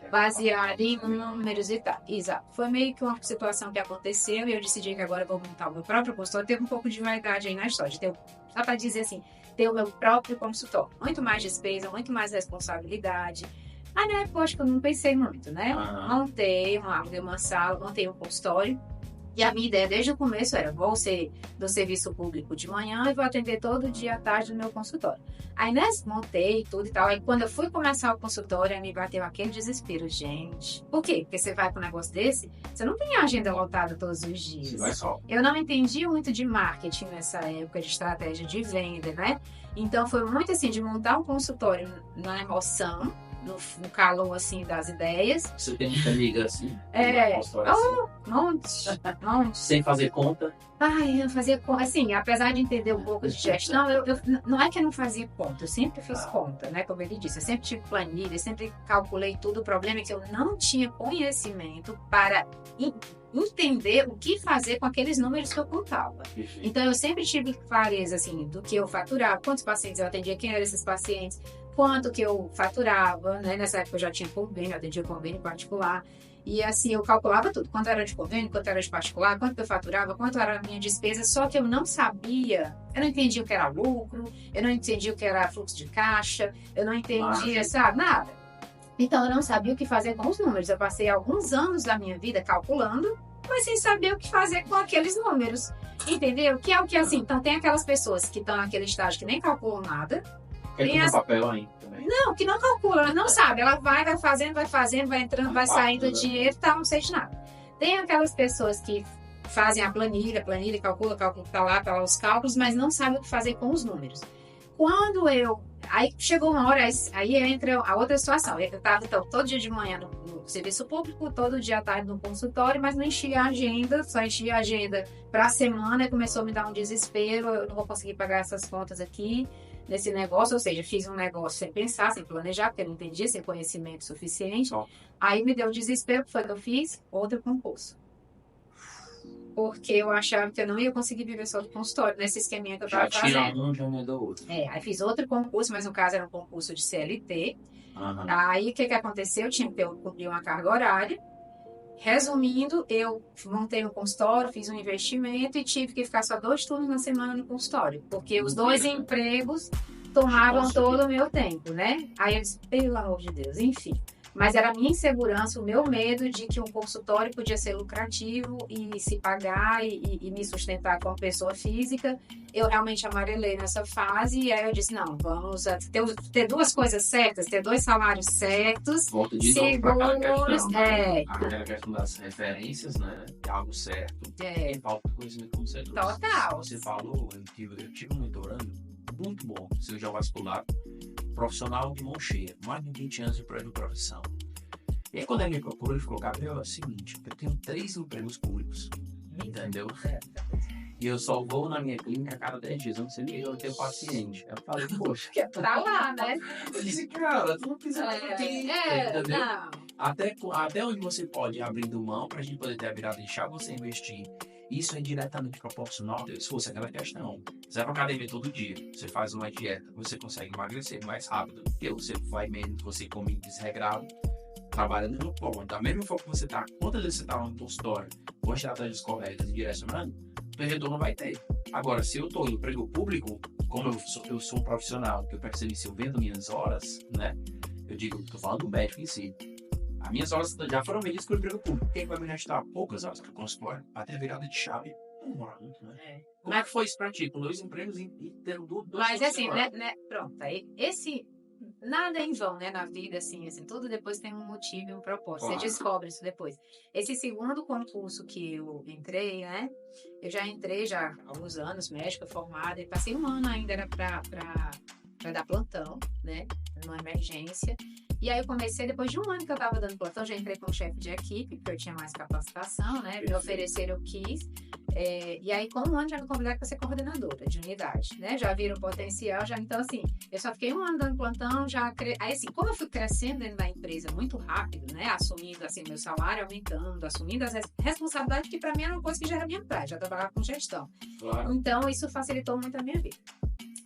baseada em números e tal. Exato. Foi meio que uma situação que aconteceu e eu decidi que agora eu vou montar o meu próprio consultório. Teve um pouco de vaidade aí na história, de ter, só para dizer assim, ter o meu próprio consultório. Muito mais despesa, muito mais responsabilidade. Mas na época eu acho que eu não pensei muito, né? Montei uma sala, montei um consultório. E a minha ideia desde o começo era, vou ser do serviço público de manhã e vou atender todo dia à tarde no meu consultório. Aí, montei tudo e tal. Aí, quando eu fui começar o consultório, aí me bateu aquele desespero. Gente, por quê? Porque você vai para um negócio desse, você não tem a agenda lotada todos os dias. Você vai só. Eu não entendi muito de marketing nessa época, de estratégia de venda, né? Então, foi muito assim, de montar um consultório na emoção, no calor, assim, das ideias. Você tem muita amiga, assim? Monte. Sem fazer conta? Ai, eu fazia conta. Assim, apesar de entender um pouco de gestão, não é que eu não fazia conta, eu sempre fiz conta, né? Como ele disse, eu sempre tive planilha, eu sempre calculei tudo. O problema é que eu não tinha conhecimento para entender o que fazer com aqueles números que eu contava. Então, eu sempre tive clareza, assim, do que eu faturava, quantos pacientes eu atendia, quem eram esses pacientes, quanto que eu faturava, né? Nessa época eu já tinha convênio, eu atendia convênio particular. E assim, eu calculava tudo, quanto era de convênio, quanto era de particular, quanto eu faturava, quanto era a minha despesa, só que eu não sabia, eu não entendia o que era lucro, eu não entendia o que era fluxo de caixa, eu não entendia, sabe, nada. Então, eu não sabia o que fazer com os números. Eu passei alguns anos da minha vida calculando, mas sem saber o que fazer com aqueles números, entendeu? Que é o que, assim, então tem aquelas pessoas que estão naquele estágio que nem calculam nada. Tem no papel ainda também. Não, que não calcula, ela não sabe. Ela vai fazendo, vai entrando, vai saindo o dinheiro e tal, não sei de nada. Tem aquelas pessoas que fazem a planilha, calcula, tá lá os cálculos, mas não sabem o que fazer com os números. Aí chegou uma hora, aí entra a outra situação. Eu estava, então, todo dia de manhã no serviço público, todo dia à tarde no consultório, mas não enchia a agenda, só enchia a agenda para a semana e começou a me dar um desespero. Eu não vou conseguir pagar essas contas aqui nesse negócio, ou seja, fiz um negócio sem pensar, sem planejar, porque eu não entendia, sem conhecimento suficiente. Aí me deu um desespero, foi que eu fiz outro concurso. Porque eu achava que eu não ia conseguir viver só do consultório, nesse esqueminha que eu estava fazendo. Já tira um, já emenda outro. Aí fiz outro concurso, mas no caso era um concurso de CLT. Aí o que aconteceu? Eu tinha que cumprir uma carga horária. Resumindo, eu montei um consultório, fiz um investimento e tive que ficar só 2 turnos na semana no consultório. Porque os 2 empregos tomavam todo o meu tempo, né? Aí eu disse, pelo amor de Deus, enfim. Mas era a minha insegurança, o meu medo de que um consultório podia ser lucrativo e se pagar e me sustentar como pessoa física. Eu realmente amarelei nessa fase e aí eu disse, não, vamos ter 2 coisas certas, ter 2 salários certos, volta de seguros. Aquela questão das referências, né? É algo certo. E falta conhecimento como você trouxe. Total. Você falou, eu tive um mentorando muito bom, cirurgião vascular, profissional de mão cheia, mais de 20 anos de profissão. E aí, quando ele me procurou, ele falou, Gabriel, é o seguinte, eu tenho 3 empregos públicos, entendeu? E eu só vou na minha clínica a cada 10 dias, eu não sei nem eu tenho paciente. Eu falei, poxa, que tá lá, né? Eu disse, cara, tu não precisa entendeu? Não. Até onde você pode ir abrindo mão pra gente poder ter a virada de chave, você investir. Isso é diretamente proporcional se fosse aquela questão. Você vai pra academia todo dia, você faz uma dieta, você consegue emagrecer mais rápido, porque você vai menos, você come desregrado, trabalhando no polo. Da mesma forma que você tá, quantas vezes você tá no consultório, com estratégias corretas e direcionando, o retorno vai ter. Agora, se eu tô em emprego público, como eu sou um profissional, que eu percebi se eu vendo minhas horas, né? Eu digo, tô falando do médico em si. As minhas horas já foram medidas com o emprego público. Quem vai me restar poucas horas para o consultório, até a virada de chave, né? Como é que foi isso para ti? Com 2 empregos e tendo 2 Mas assim, né? Pronto, aí nada é em vão, né, na vida, assim, tudo depois tem um motivo e um propósito. Você descobre isso depois. Esse segundo concurso que eu entrei, né, eu já entrei há alguns anos, médica formada, e passei um ano ainda, era para dar plantão, né, numa emergência. E aí eu comecei, depois de um ano que eu estava dando plantão, já entrei como chefe de equipe, porque eu tinha mais capacitação, né? Me ofereceram, eu quis. E aí, com um ano, já me convidaram para ser coordenadora de unidade, né? Já viram o potencial, já. Então, assim, eu só fiquei um ano dando plantão, Aí, assim, como eu fui crescendo dentro da empresa muito rápido, né? Assumindo, assim, meu salário aumentando, assumindo as responsabilidades, que para mim era uma coisa que já era minha praia, já trabalhava com gestão. Claro. Então, isso facilitou muito a minha vida.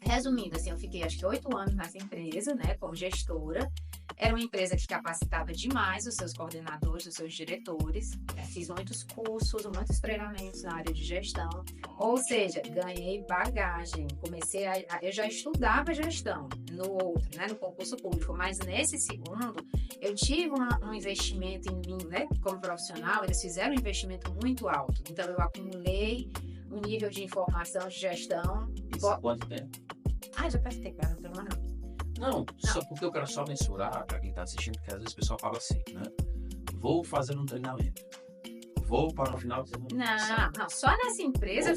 Resumindo, assim, eu fiquei acho que 8 anos nessa empresa, né, como gestora. Era uma empresa que capacitava demais os seus coordenadores, os seus diretores. Fiz muitos cursos, muitos treinamentos na área de gestão. Ou seja, ganhei bagagem. Eu já estudava gestão no outro, né, no concurso público, mas nesse segundo eu tive um investimento em mim, né, como profissional. Eles fizeram um investimento muito alto. Então eu acumulei um nível de informação de gestão. Isso há quanto tempo? Já perguntei, cara, não tem mais não. Não, só porque eu quero só mensurar para quem está assistindo, porque às vezes o pessoal fala assim, né? Vou fazer um treinamento. Vou para o final de semana. Não, só nessa empresa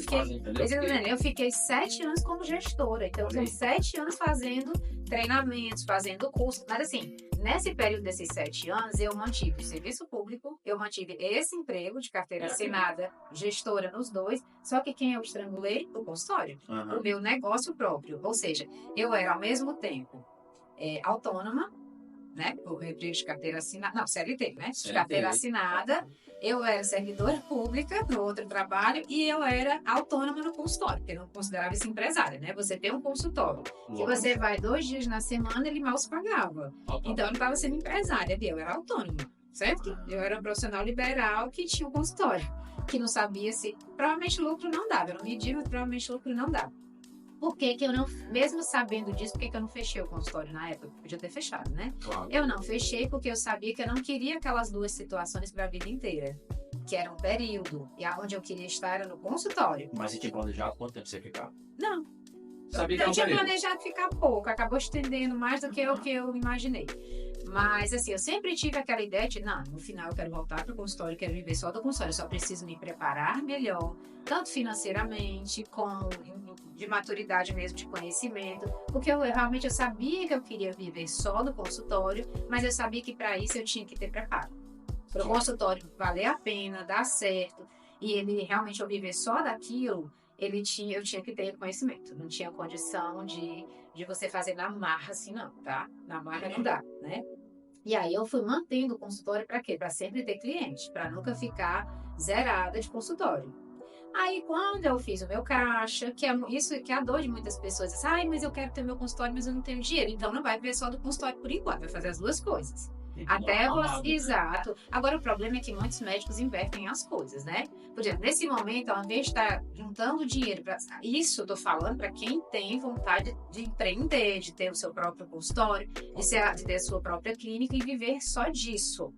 eu fiquei 7 anos como gestora. Então, eu 7 anos fazendo treinamentos, fazendo curso. Mas assim, nesse período desses 7 anos, eu mantive o serviço público, eu mantive esse emprego de carteira assinada, gestora nos dois. Só que quem eu estrangulei? O consultório. O meu negócio próprio. Ou seja, eu era ao mesmo tempo autônoma, né? O emprego de carteira assinada. Não, CLT, né? De carteira assinada. Eu era servidora pública no outro trabalho e eu era autônoma no consultório, porque eu não considerava isso empresária, né? Você tem um consultório. Se você vai 2 dias na semana, ele mal se pagava. Então, eu não estava sendo empresária, eu era autônoma, certo? Eu era um profissional liberal que tinha um consultório, que não sabia se... Provavelmente lucro não dava, eu não media, mas provavelmente lucro não dava. Por que eu não, mesmo sabendo disso, por que eu não fechei o consultório na época? Podia ter fechado, né? Claro. Eu não fechei porque eu sabia que eu não queria aquelas 2 situações para a vida inteira. Que era um período, e onde eu queria estar era no consultório. Mas você tinha planejado quanto tempo você ia ficar? Não. Sabia eu tinha planejado ficar pouco, acabou estendendo mais do que o que eu imaginei. Mas, assim, eu sempre tive aquela ideia de, no final eu quero voltar para o consultório, quero viver só do consultório, eu só preciso me preparar melhor, tanto financeiramente, de maturidade mesmo, de conhecimento, porque eu realmente sabia que eu queria viver só do consultório, mas eu sabia que para isso eu tinha que ter preparo. Para o consultório valer a pena, dar certo, e ele realmente eu viver só daquilo, eu tinha que ter conhecimento, não tinha condição de você fazer na marra assim não, tá? Na marra não dá, né? E aí eu fui mantendo o consultório para quê? Para sempre ter cliente, para nunca ficar zerada de consultório. Aí quando eu fiz o meu caixa, que é isso que é a dor de muitas pessoas, mas eu quero ter meu consultório, mas eu não tenho dinheiro, então não vai viver só do consultório por enquanto, vai fazer as 2 coisas. Até você, exato. Agora o problema é que muitos médicos invertem as coisas, né? Por exemplo, nesse momento, ao invés de estar juntando dinheiro para isso, eu tô falando para quem tem vontade de empreender, de ter o seu próprio consultório, de ter a sua própria clínica e viver só disso.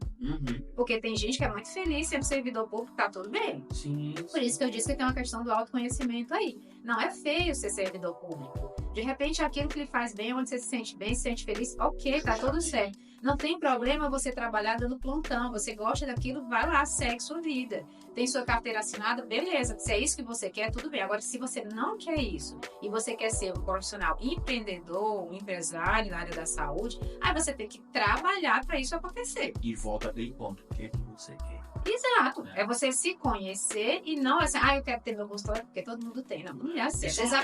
Porque tem gente que é muito feliz sendo servidor público, tá tudo bem. Sim. Por isso que eu disse que tem uma questão do autoconhecimento aí. Não é feio ser servidor público. De repente, aquilo que lhe faz bem, onde você se sente bem, se sente feliz, ok, tá tudo certo. Não tem problema você trabalhar dando plantão. Você gosta daquilo, vai lá, segue sua vida. Tem sua carteira assinada, beleza. Se é isso que você quer, tudo bem. Agora, se você não quer isso e você quer ser um profissional empreendedor, um empresário na área da saúde, aí você tem que trabalhar para isso acontecer. E volta aquele ponto. O que você quer? Exato. É você se conhecer e não assim, eu quero ter meu consultório porque todo mundo tem. Não é assim. Às vezes a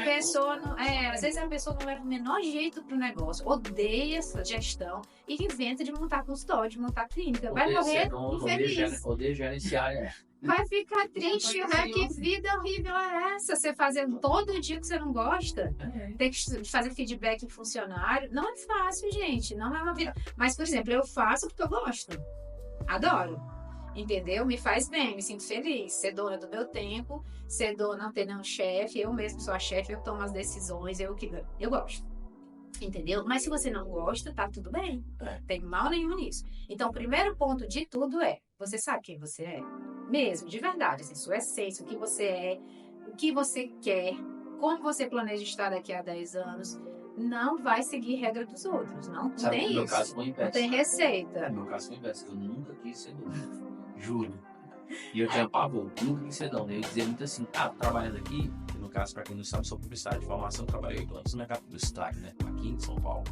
pessoa não leva o menor jeito pro negócio, odeia essa gestão e inventa de montar consultório, de montar clínica. Vai morrer infeliz. Odeia gerenciar, Vai ficar triste, né? Que vida horrível é essa? Você fazendo todo dia que você não gosta? Tem que fazer feedback em funcionário. Não é fácil, gente. Não é uma vida. Mas, por exemplo, eu faço porque eu gosto. Adoro. Entendeu? Me faz bem, me sinto feliz. Ser dona do meu tempo, ser dona, não ter nenhum chefe. Eu mesmo sou a chefe, eu tomo as decisões, eu gosto. Entendeu? Mas se você não gosta, tá tudo bem. Não tem mal nenhum nisso. Então, o primeiro ponto de tudo é, você sabe quem você é? Mesmo, de verdade, assim, sua essência, o que você é, o que você quer, como você planeja estar daqui a 10 anos. não vai seguir regra dos outros. Não Sabe, tem no meu isso. caso foi o inverso. Não tem receita. No meu caso foi o inverso. Eu nunca quis ser dono. Juro. E eu tinha pavor. Nunca quis ser dono. Eu dizia muito assim, tô trabalhando aqui. Que no caso, para quem não sabe, sou publicitário de formação. Trabalhei 8 anos no mercado publicitário, né? Aqui em São Paulo.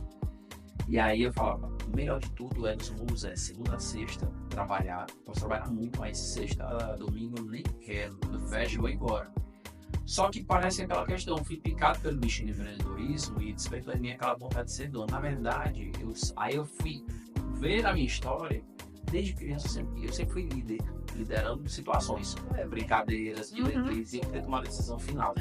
E aí eu falava, o melhor de tudo é nos moves, segunda a sexta, trabalhar. Posso trabalhar muito, mas sexta, domingo, eu nem quero. Eu fecho e vou embora. Só que parece aquela questão, fui picado pelo bichinho de empreendedorismo e despertou em mim aquela vontade de ser dono. Na verdade, aí eu fui ver a minha história, desde criança eu sempre fui líder, liderando situações, brincadeiras, diretrizes, e ter tomado a decisão final.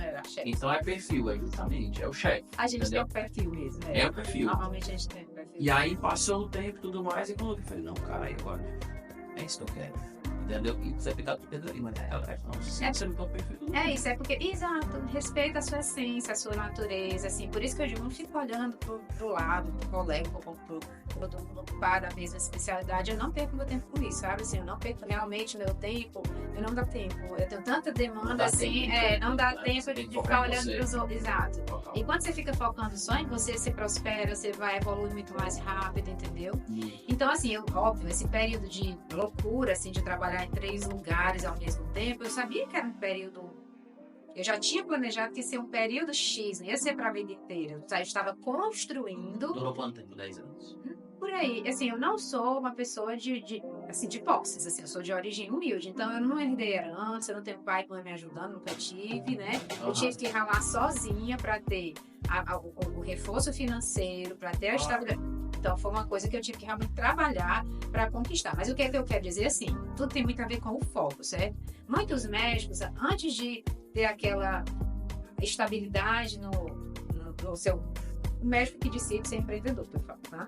Então é perfil, justamente, é o chefe. A gente tem o perfil mesmo. É o perfil. Normalmente a gente tem o perfil. E aí passou o tempo e tudo mais, e quando eu falei, não, cara, aí agora é isso que eu quero. Entendeu? E você fica tudo ali, mas você não tem perfil. É isso, é porque, exato, respeita a sua essência, a sua natureza, assim, por isso que eu digo, não fico olhando pro lado, pro colega, pro todo mundo para a mesma especialidade, eu não perco meu tempo com isso, sabe, assim, eu não perco realmente meu tempo, eu não dá tempo, eu tenho tanta demanda, assim, não dá tempo de ficar olhando pros outros, exato. E quando você fica focando só em você, você prospera, você vai evoluir muito mais rápido, entendeu? Então, assim, óbvio, esse período de loucura, assim, de trabalhar em 3 lugares ao mesmo tempo, eu sabia que era um período, eu já tinha planejado que ia ser um período X, não ia ser para a vida inteira, eu estava construindo. Durou quanto tempo? 10 anos? Por aí, assim, eu não sou uma pessoa de posses, assim, eu sou de origem humilde, então eu não herdei herança, eu não tenho pai e mãe me ajudando, nunca tive, né? Eu tive que ralar sozinha para ter o reforço financeiro, para ter a estabilidade. Então, foi uma coisa que eu tive que realmente trabalhar para conquistar. Mas o que é que eu quero dizer assim? Tudo tem muito a ver com o foco, certo? Muitos médicos, antes de ter aquela estabilidade no seu... O médico que decide ser empreendedor, que eu falo, tá?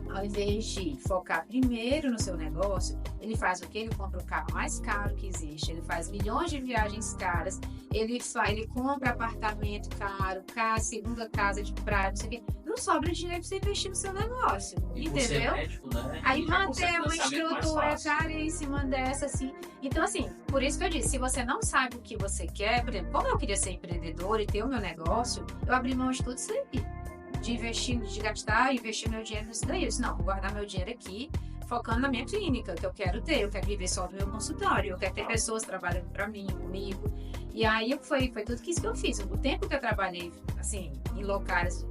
Ao invés de focar primeiro no seu negócio, ele faz o quê? Ele compra o carro mais caro que existe, ele faz milhões de viagens caras, ele compra apartamento caro, segunda casa de praia, não sei o quê. Não sobra dinheiro para você investir no seu negócio, e entendeu? Você é médico, né? Aí manter uma estrutura caríssima dessa, assim. Então, assim, por isso que eu disse, se você não sabe o que você quer, por exemplo, como eu queria ser empreendedora e ter o meu negócio, eu abri mão de tudo isso aí. De investir, de gastar, investir meu dinheiro nisso daí. Eu disse, não, vou guardar meu dinheiro aqui, focando na minha clínica, que eu quero ter. Eu quero viver só do meu consultório, eu quero ter pessoas trabalhando para mim, comigo. E aí foi tudo isso que eu fiz. O tempo que eu trabalhei, assim, em locais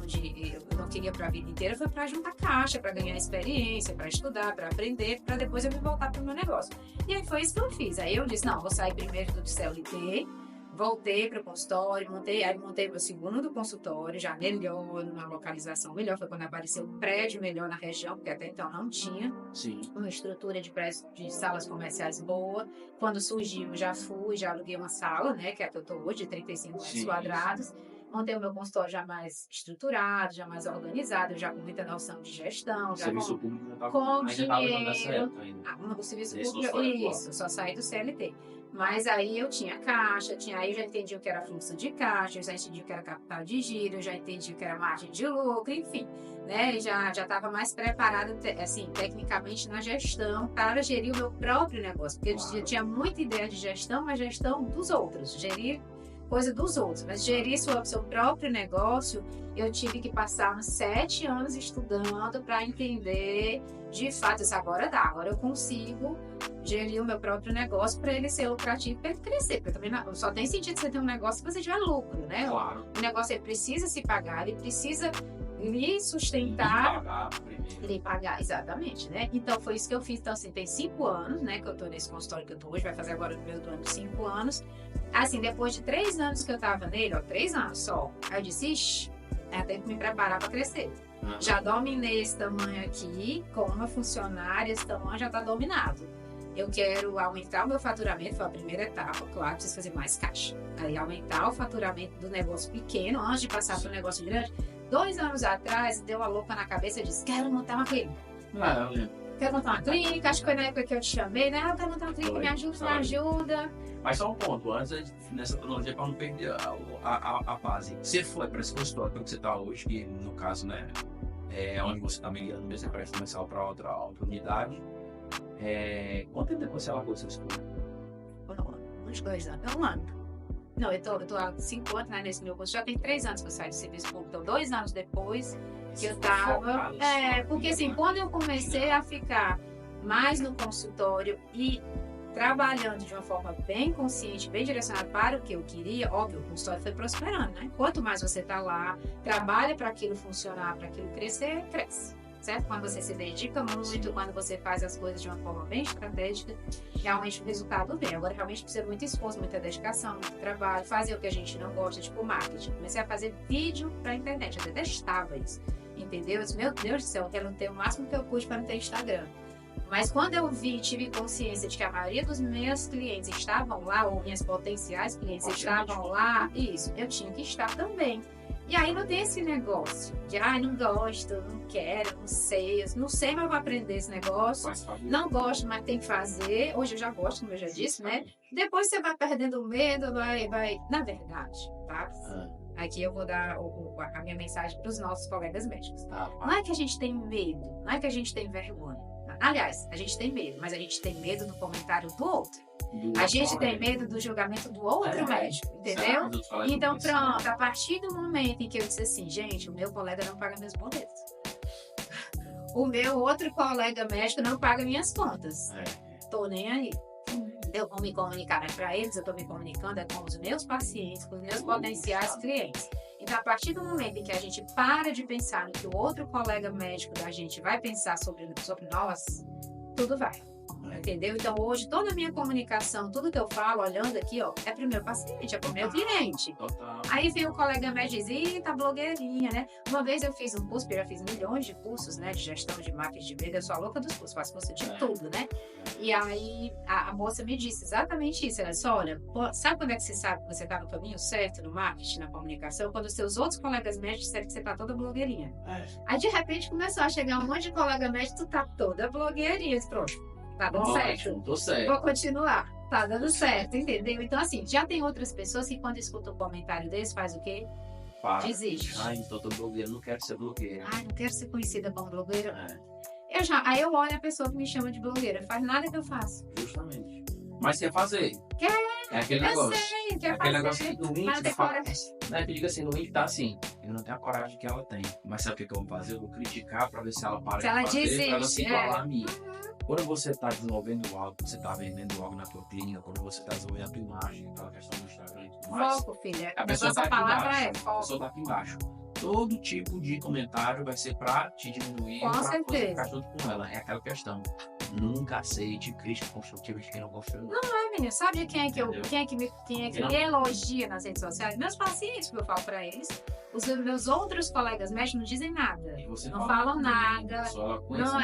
onde eu não queria para a vida inteira, foi para juntar caixa, para ganhar experiência, para estudar, para aprender, para depois eu me voltar para o meu negócio. E aí foi isso que eu fiz. Aí eu disse, não, vou sair primeiro do CLT, voltei para o consultório, montei meu segundo consultório, já melhor, numa localização melhor. Foi quando apareceu um prédio melhor na região, porque até então não tinha. Sim. Uma estrutura de salas comerciais boa. Quando surgiu, já aluguei uma sala, né, que é a que eu estou hoje, de 35 metros quadrados. Montei o meu consultório já mais estruturado, já mais organizado, já com muita noção de gestão. O serviço público já com dinheiro. O serviço público, isso, só saí do CLT. Mas aí eu tinha caixa, aí eu já entendi o que era fluxo de caixa, eu já entendi o que era capital de giro, eu já entendi o que era margem de lucro, enfim, né? E já estava mais preparada, assim, tecnicamente na gestão para gerir o meu próprio negócio, porque eu tinha muita ideia de gestão, mas gestão dos outros, gerir coisa dos outros, mas gerir seu próprio negócio, eu tive que passar uns 7 anos estudando para entender, de fato, isso agora dá, agora eu consigo gerir o meu próprio negócio para ele ser lucrativo, para ele crescer, porque também só tem sentido você ter um negócio se você tiver lucro, né? Claro. O negócio ele precisa se pagar, ele precisa lhe sustentar, lhe pagar, exatamente, né? Então foi isso que eu fiz. Então assim, tem 5 anos, né, que eu tô nesse consultório que eu tô hoje, vai fazer agora no meu do ano 5 anos. Assim, depois de 3 anos que eu tava nele, 3 anos só, aí eu disse, ixi, eu tenho que me preparar para crescer. Já dominei esse tamanho aqui, com uma funcionária, esse tamanho já tá dominado. Eu quero aumentar o meu faturamento, foi a primeira etapa, claro, preciso fazer mais caixa. Aí aumentar o faturamento do negócio pequeno, antes de passar para o negócio grande. 2 anos atrás, deu uma louca na cabeça e disse, quero montar uma clínica. Quero montar uma clínica, acho que foi na época que eu te chamei, né? Eu quero montar uma clínica, me ajuda. Mas só um ponto, antes nessa cronologia, para não perder a base. Você foi para esse consultório que você está hoje, que no caso, né, é onde você está migrando mesmo, para começar para outra unidade. Quanto tempo depois você largou seu escola? Uns 2 anos. 1 ano. Não, eu tô há 5 anos, né, nesse meu curso. Já tem 3 anos que eu saí do serviço público. Então, 2 anos depois que eu tava... porque assim, quando eu comecei a ficar mais no consultório e trabalhando de uma forma bem consciente, bem direcionada para o que eu queria, óbvio, o consultório foi prosperando, né? Quanto mais você tá lá, trabalha para aquilo funcionar, para aquilo crescer, cresce. Certo? Quando você se dedica muito, quando você faz as coisas de uma forma bem estratégica, realmente o resultado vem. Agora, realmente precisa de muito esforço, muita dedicação, muito trabalho, fazer o que a gente não gosta, tipo marketing. Comecei a fazer vídeo pra internet, eu detestava isso, entendeu? Eu disse, meu Deus do céu, eu quero ter o máximo que eu pude para não ter Instagram. Mas quando eu tive consciência de que a maioria dos meus clientes estavam lá, ou minhas potenciais clientes estavam lá, eu tinha que estar também. E aí não tem esse negócio de, não gosto, não quero, não sei, mas eu vou aprender esse negócio, não gosto, mas tem que fazer. Hoje eu já gosto, como eu já disse, né? Depois você vai perdendo o medo, vai, na verdade, tá? Aqui eu vou dar a minha mensagem para os nossos colegas médicos. Não é que a gente tem medo, não é que a gente tem vergonha. Aliás, a gente tem medo, mas a gente tem medo do comentário do outro. A gente tem medo do julgamento do outro médico, entendeu? Então, pronto, a partir do momento em que eu disse assim, gente, o meu colega não paga meus boletos. O meu outro colega médico não paga minhas contas. Tô nem aí. Eu vou me comunicar para eles, eu tô me comunicando com os meus pacientes, com os meus potenciais clientes. Então, a partir do momento em que a gente para de pensar no que o outro colega médico da gente vai pensar sobre nós, tudo vai. Entendeu? Então, hoje, toda a minha comunicação, tudo que eu falo, olhando aqui, é pro meu paciente, é pro meu cliente. Aí vem o colega médico e diz, tá blogueirinha, né? Uma vez eu fiz um curso, eu já fiz milhões de cursos, né? De gestão de marketing de venda, eu sou a louca dos cursos, faço curso de tudo, né? E aí, a moça me disse exatamente isso. Ela disse, olha, sabe quando é que você sabe que você tá no caminho certo, no marketing, na comunicação? Quando os seus outros colegas médicos disseram que você tá toda blogueirinha. Aí, de repente, começou a chegar um monte de colega médico, tu tá toda blogueirinha. Pronto. Tá dando certo. Tô certo. Vou continuar. Tá dando certo, entendeu? Então, assim, já tem outras pessoas que quando escutam um comentário desse, faz o quê? Desiste. Então tô blogueira, não quero ser blogueira. Não quero ser conhecida como blogueira. Aí eu olho a pessoa que me chama de blogueira. Faz nada que eu faço. Justamente. Mas quer fazer? Quer. É aquele negócio. Sei, quer aquele fazer. Negócio que no índice, né, que diga assim, no índice tá assim, ele não tem a coragem que ela tem. Mas sabe o que eu vou fazer? Eu vou criticar pra ver se ela para de fazer, pra ela se igualar a mim. Quando você está desenvolvendo algo, você está vendendo algo na tua clínica, quando você está desenvolvendo a tua imagem, aquela questão do Instagram e tudo mais. Foco, filha. A pessoa está aqui embaixo. A pessoa está aqui embaixo. Todo tipo de comentário vai ser para te diminuir, com pra certeza. você ficar junto com ela. É aquela questão. Nunca aceite crítica construtiva de quem não gostou. Não, menino. Sabe de quem é que me elogia nas redes sociais? Meus pacientes, que eu falo para eles. Os meus outros colegas médicos não dizem nada, não falam nada,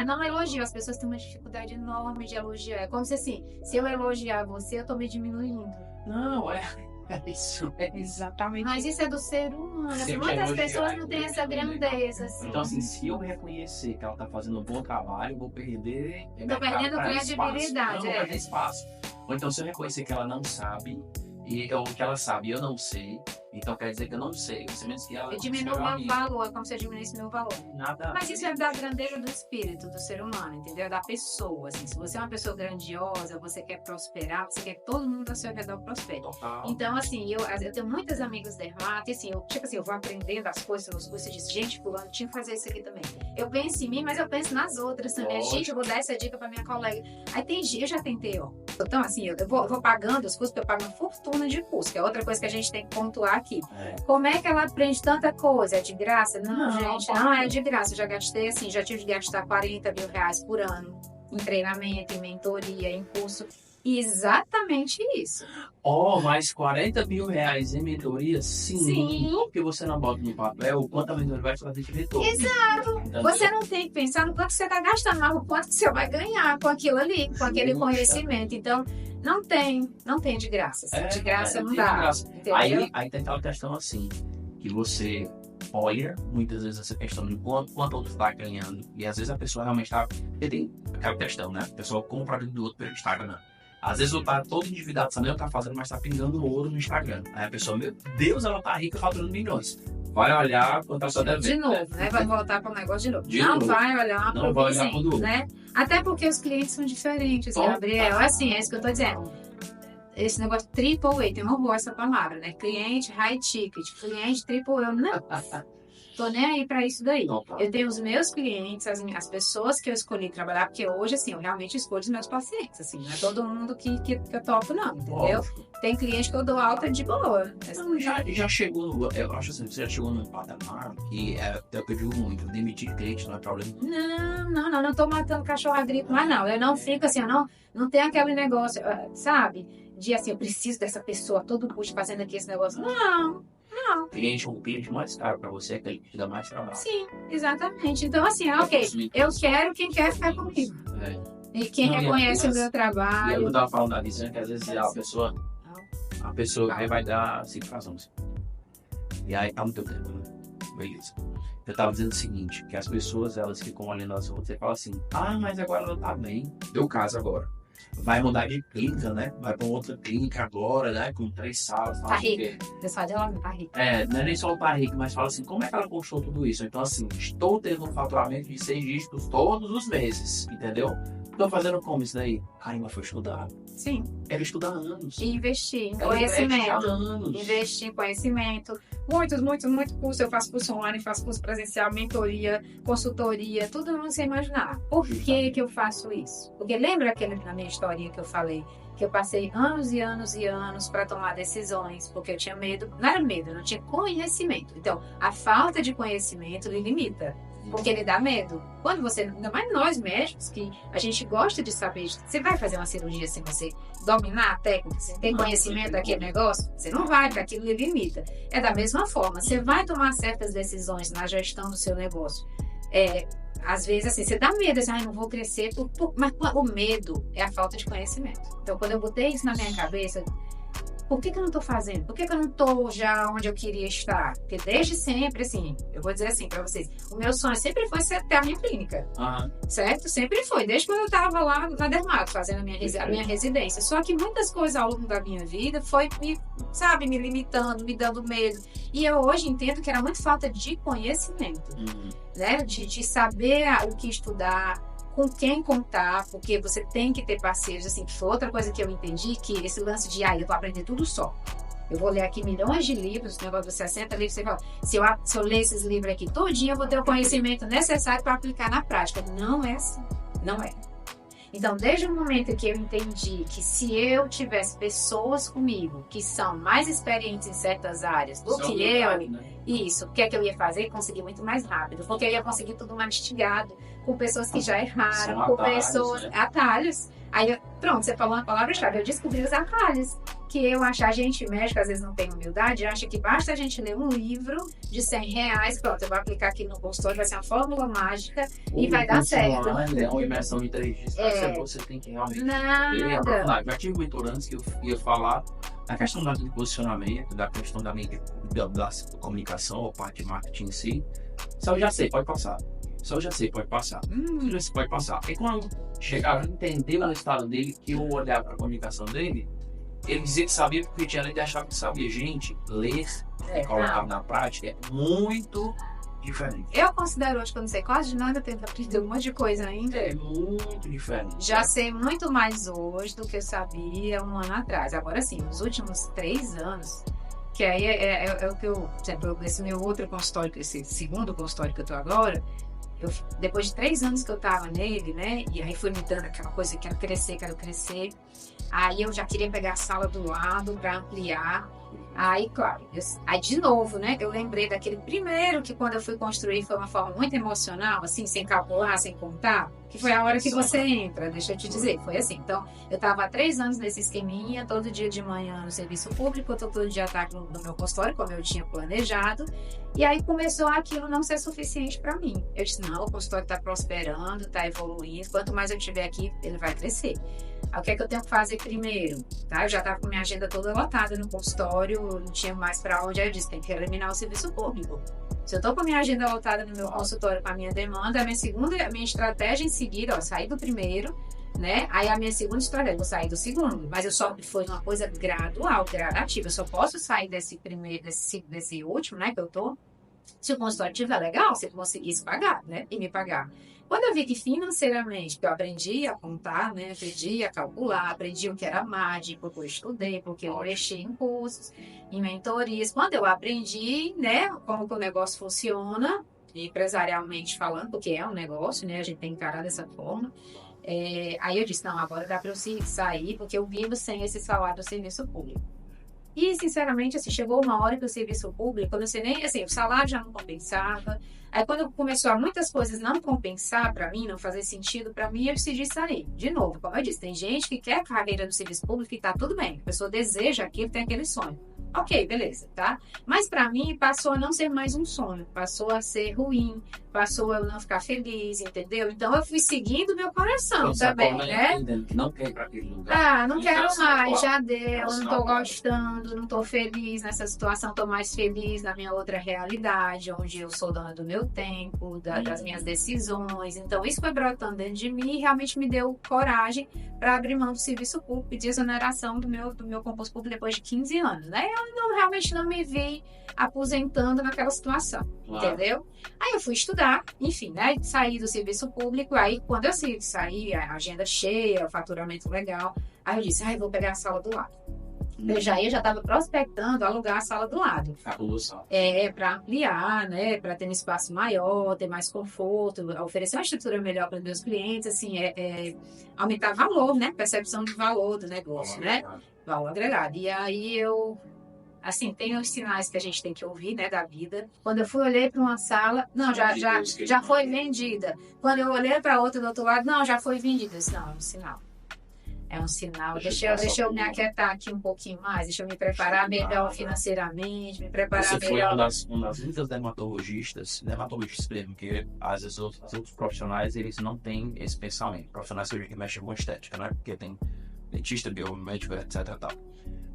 não elogiam. As pessoas têm uma dificuldade enorme de elogiar. É como se assim, se eu elogiar você, eu tô me diminuindo. Não, é isso. Exatamente. Mas isso é do ser humano. Muitas pessoas não têm essa grandeza. Assim. Então, assim, se eu reconhecer que ela tá fazendo um bom trabalho, eu vou perder... Tô perdendo credibilidade. Não, perder espaço. Ou então, se eu reconhecer que ela não sabe... ou que ela sabe, eu não sei. Então quer dizer que eu não sei. Você menos que ela. Eu diminuo o meu valor, é como se eu diminuísse meu valor. Nada. Mas isso é da grandeza do espírito, do ser humano, entendeu? Da pessoa. Assim. Se você é uma pessoa grandiosa, você quer prosperar, você quer que todo mundo ao seu redor prospere. Total. Então, assim, eu tenho muitas amigas dermato, e assim, eu vou aprendendo as coisas nos cursos e diz, gente, fulano, tinha que fazer isso aqui também. Eu penso em mim, mas eu penso nas outras também. Gente, eu vou dar essa dica pra minha colega. Aí tem dia, eu já tentei, ó. Então, assim, eu vou pagando os cursos, porque eu pago uma fortuna de curso, que é outra coisa que a gente tem que pontuar aqui. Como é que ela aprende tanta coisa? É de graça? Não, gente, não é de graça. Eu já gastei, assim, já tive que gastar 40 mil reais por ano em treinamento, em mentoria, em curso. Exatamente isso. Mas 40 mil reais em mentoria, sim. Porque você não bota no papel o quanto a mentoria vai fazer de retorno. Exato. Então, você não tem que pensar no quanto você está gastando, mas o quanto que você vai ganhar com aquilo ali, com aquele conhecimento. Então, não tem de graça. De graça não dá. Aí tem aquela questão assim, que você olha muitas vezes essa questão de quanto outro está ganhando. E às vezes a pessoa realmente está... Tem aquela questão, né? A pessoa compra o produto do outro pelo Instagram. Às vezes eu tá todo endividado, sabe o que tá fazendo, mas tá pingando ouro no Instagram. Aí a pessoa, meu Deus, ela tá rica faturando milhões. Vai olhar quanto a sua deve. De novo, né? Vai voltar para o negócio de novo. Vai olhar para o vizinho, né? Até porque os clientes são diferentes, Gabriel. Assim, é isso que eu tô dizendo. esse negócio triple A, tem uma boa essa palavra, né? Cliente high ticket, cliente triple A, não. Tô nem aí pra isso daí. Eu tenho os meus clientes, as pessoas que eu escolhi trabalhar, porque hoje, assim, eu realmente escolho os meus pacientes, assim, não é todo mundo que eu topo, não, entendeu? Tem cliente que eu dou alta de boa. Não, já chegou, eu acho assim, você já chegou num patamar que é até o que eu digo muito, demitir cliente não é problema. Não tô matando cachorro a gripe, mas não, eu não fico assim, eu não tenho aquele negócio, sabe? De assim, eu preciso dessa pessoa a todo custo fazendo aqui esse negócio. Não. O cliente mais caro para você é aquele que te dá mais trabalho. Sim, exatamente. Então, assim, ok, eu quero quem quer ficar comigo. E quem reconhece o meu trabalho. Eu tava falando da visão que às vezes a pessoa aí vai dar 5 razões. E aí tá no teu tempo, né? Beleza. Eu tava dizendo o seguinte, que as pessoas, elas ficam olhando as outras e falam assim, mas agora ela tá bem. Deu caso agora. Vai mudar de clínica, né? Vai pra outra clínica agora, né? Com 3 salas. Tá rica. O pessoal de lá tá rica. Não é nem só tá rica, mas fala assim, como é que ela conquistou tudo isso? Então, assim, estou tendo um faturamento de 6 dígitos todos os meses, entendeu? Tô fazendo como isso daí? Mas foi estudar. Sim. Ela estuda há anos. E investir em conhecimento. Investir em conhecimento. Muitos cursos. Eu faço curso online, faço curso presencial, mentoria, consultoria, tudo não sei imaginar. Por que eu faço isso? Porque lembra na minha historinha que eu falei que eu passei anos e anos e anos para tomar decisões, porque eu tinha medo. Não era medo, eu não tinha conhecimento. Então, a falta de conhecimento lhe limita. Porque ele dá medo. Quando você, ainda mais nós médicos, que a gente gosta de saber, você vai fazer uma cirurgia sem você dominar a técnica, sem ter conhecimento daquele negócio, você não vai, porque aquilo lhe limita. É da mesma forma, você vai tomar certas decisões na gestão do seu negócio. Às vezes, assim, você dá medo, assim, não vou crescer, mas o medo é a falta de conhecimento. Então, quando eu botei isso na minha cabeça, por que eu não estou fazendo? Por que eu não estou já onde eu queria estar? Porque desde sempre, assim, eu vou dizer assim para vocês, o meu sonho sempre foi ser até a minha clínica, certo? Sempre foi, desde quando eu estava lá na Dermato, fazendo a minha residência. Só que muitas coisas ao longo da minha vida foi me limitando, me dando medo. E eu hoje entendo que era muito falta de conhecimento, né? De saber o que estudar, com quem contar, porque você tem que ter parceiros, assim, que foi outra coisa que eu entendi, que esse lance de, eu vou aprender tudo só. Eu vou ler aqui milhões de livros, o negócio de 60 livros, você fala, se eu ler esses livros aqui todinho, eu vou ter o conhecimento necessário para aplicar na prática. Não é assim, não é. Então, desde o momento que eu entendi que se eu tivesse pessoas comigo que são mais experientes em certas áreas do que eu, isso, o que é que eu ia fazer? Conseguir muito mais rápido, porque eu ia conseguir tudo mastigado, com pessoas que já erraram, com pessoas, atalhos. Aí, pronto, você falou uma palavra-chave, eu descobri os atalhos. Que eu acho, a gente médico às vezes não tem humildade, acha que basta a gente ler um livro de R$100, pronto, eu vou aplicar aqui no consultório, vai ser uma fórmula mágica e vai dar certo. É uma imersão de 3 dias, você tem que realmente... Nada. Já tive mentorantes que eu ia falar da questão do posicionamento, da questão da comunicação, ou parte de marketing em si. Só eu já sei, pode passar. Pode passar. E quando chegaram a entender o estado dele, que eu olhava para a comunicação dele, ele dizia que sabia porque tinha lido e achava que sabia. Gente, ler e colocar na prática é muito diferente. Eu considero hoje que eu não sei quase nada, eu tento aprender um monte de coisa ainda. É muito diferente. Já sei muito mais hoje do que eu sabia um ano atrás. Agora sim, nos últimos 3 anos, que aí é o que eu, por exemplo, esse meu outro consultório, esse segundo consultório que eu tô agora, depois de 3 anos que eu tava nele, né, e aí foi me dando aquela coisa, quero crescer. Aí eu já queria pegar a sala do lado para ampliar. Aí, claro, aí de novo, né? Eu lembrei daquele primeiro que quando eu fui construir foi uma forma muito emocional, assim, sem calcular, sem contar, que foi a hora que você entra, deixa eu te dizer, foi assim. Então, eu estava há 3 anos nesse esqueminha, todo dia de manhã no serviço público, todo dia à tarde no meu consultório, como eu tinha planejado. E aí começou aquilo não ser suficiente para mim. Eu disse, não, o consultório está prosperando, está evoluindo, quanto mais eu tiver aqui, ele vai crescer. Aí, o que é que eu tenho que fazer primeiro? Tá? Eu já estava com minha agenda toda lotada no consultório, não tinha mais para onde. Aí eu disse, tem que eliminar o serviço público. Se eu estou com a minha agenda lotada no meu consultório com a minha demanda, a minha estratégia em seguida, sair do primeiro, né? Aí a minha segunda estratégia, vou sair do segundo. Mas foi uma coisa gradual, gradativa. Eu só posso sair desse primeiro, desse último, né, que eu tô, se o consultório estiver legal, se eu conseguisse pagar, né? E me pagar. Quando eu vi que financeiramente, que eu aprendi a contar, né? Aprendi a calcular, aprendi o que era margem, porque eu estudei, porque eu mexi em cursos, em mentorias. Quando eu aprendi, né, como que o negócio funciona, empresarialmente falando, porque é um negócio, né? A gente tem que encarar dessa forma. Aí eu disse, não, agora dá para eu sair, porque eu vivo sem esse salário do serviço público. E, sinceramente, assim, chegou uma hora que o serviço público, eu não sei nem, assim, o salário já não compensava. Aí, quando começou a muitas coisas não compensar para mim, não fazer sentido para mim, eu decidi sair. De novo, como eu disse, tem gente que quer a carreira do serviço público e tá tudo bem. A pessoa deseja aquilo, tem aquele sonho. Ok, beleza, tá? Mas para mim, passou a não ser mais um sonho. Passou a ser ruim, passou a eu não ficar feliz, entendeu? Então, eu fui seguindo meu coração também, né? Que não quer ir para aquele lugar. Não quero mais, já deu, não tô gostando, não tô feliz nessa situação, tô mais feliz na minha outra realidade, onde eu sou dona do meu tempo, das minhas decisões. Então, isso foi brotando dentro de mim e realmente me deu coragem para abrir mão do serviço público e de exoneração do meu concurso público depois de 15 anos, né? Eu realmente não me vi aposentando naquela situação, entendeu? Aí eu fui estudar, enfim, né? Saí do serviço público, aí quando eu saí, a agenda cheia, o faturamento legal, aí eu disse, vou pegar a sala do lado. Eu já estava prospectando alugar a sala do lado. Para ampliar, né? Para ter um espaço maior, ter mais conforto, oferecer uma estrutura melhor para os meus clientes, assim, aumentar valor, né? Percepção de valor do negócio, né? Valor agregado. E aí assim, tem os sinais que a gente tem que ouvir, né, da vida. Quando eu olhei para uma sala, não, já foi vendida. Quando eu olhei para outra do outro lado, não, já foi vendida. Eu disse, não, é um sinal. É um sinal. Deixa eu me aquietar aqui um pouquinho mais, deixa eu me preparar melhor financeiramente, me preparar melhor. Você foi uma das únicas dermatologistas mesmo, que às vezes os outros profissionais, eles não têm esse pensamento. Profissionais que mexem com estética, né? Porque tem dentista, biomédico, etc. Tal.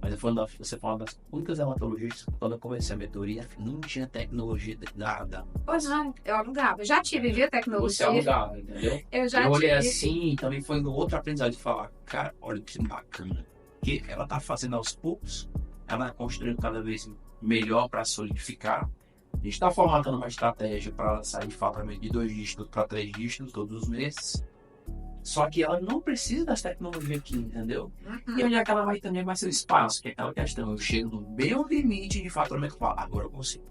Mas você foi uma das únicas dermatologistas que, quando eu comecei a mentoria, não tinha tecnologia de nada. Pois não, eu alugava. Eu já tive, viu, tecnologia. Você alugava, entendeu? Eu olhei assim, e também foi no outro aprendizado de falar, cara, olha que bacana. Que ela tá fazendo aos poucos, ela tá construindo cada vez melhor para solidificar. A gente está formatando uma estratégia para sair de faturamento de 2 dígitos para 3 dígitos todos os meses. Só que ela não precisa das tecnologias aqui, entendeu? E onde é que ela vai ser o espaço? Que é aquela questão, eu chego no meu limite de faturamento, agora eu consigo,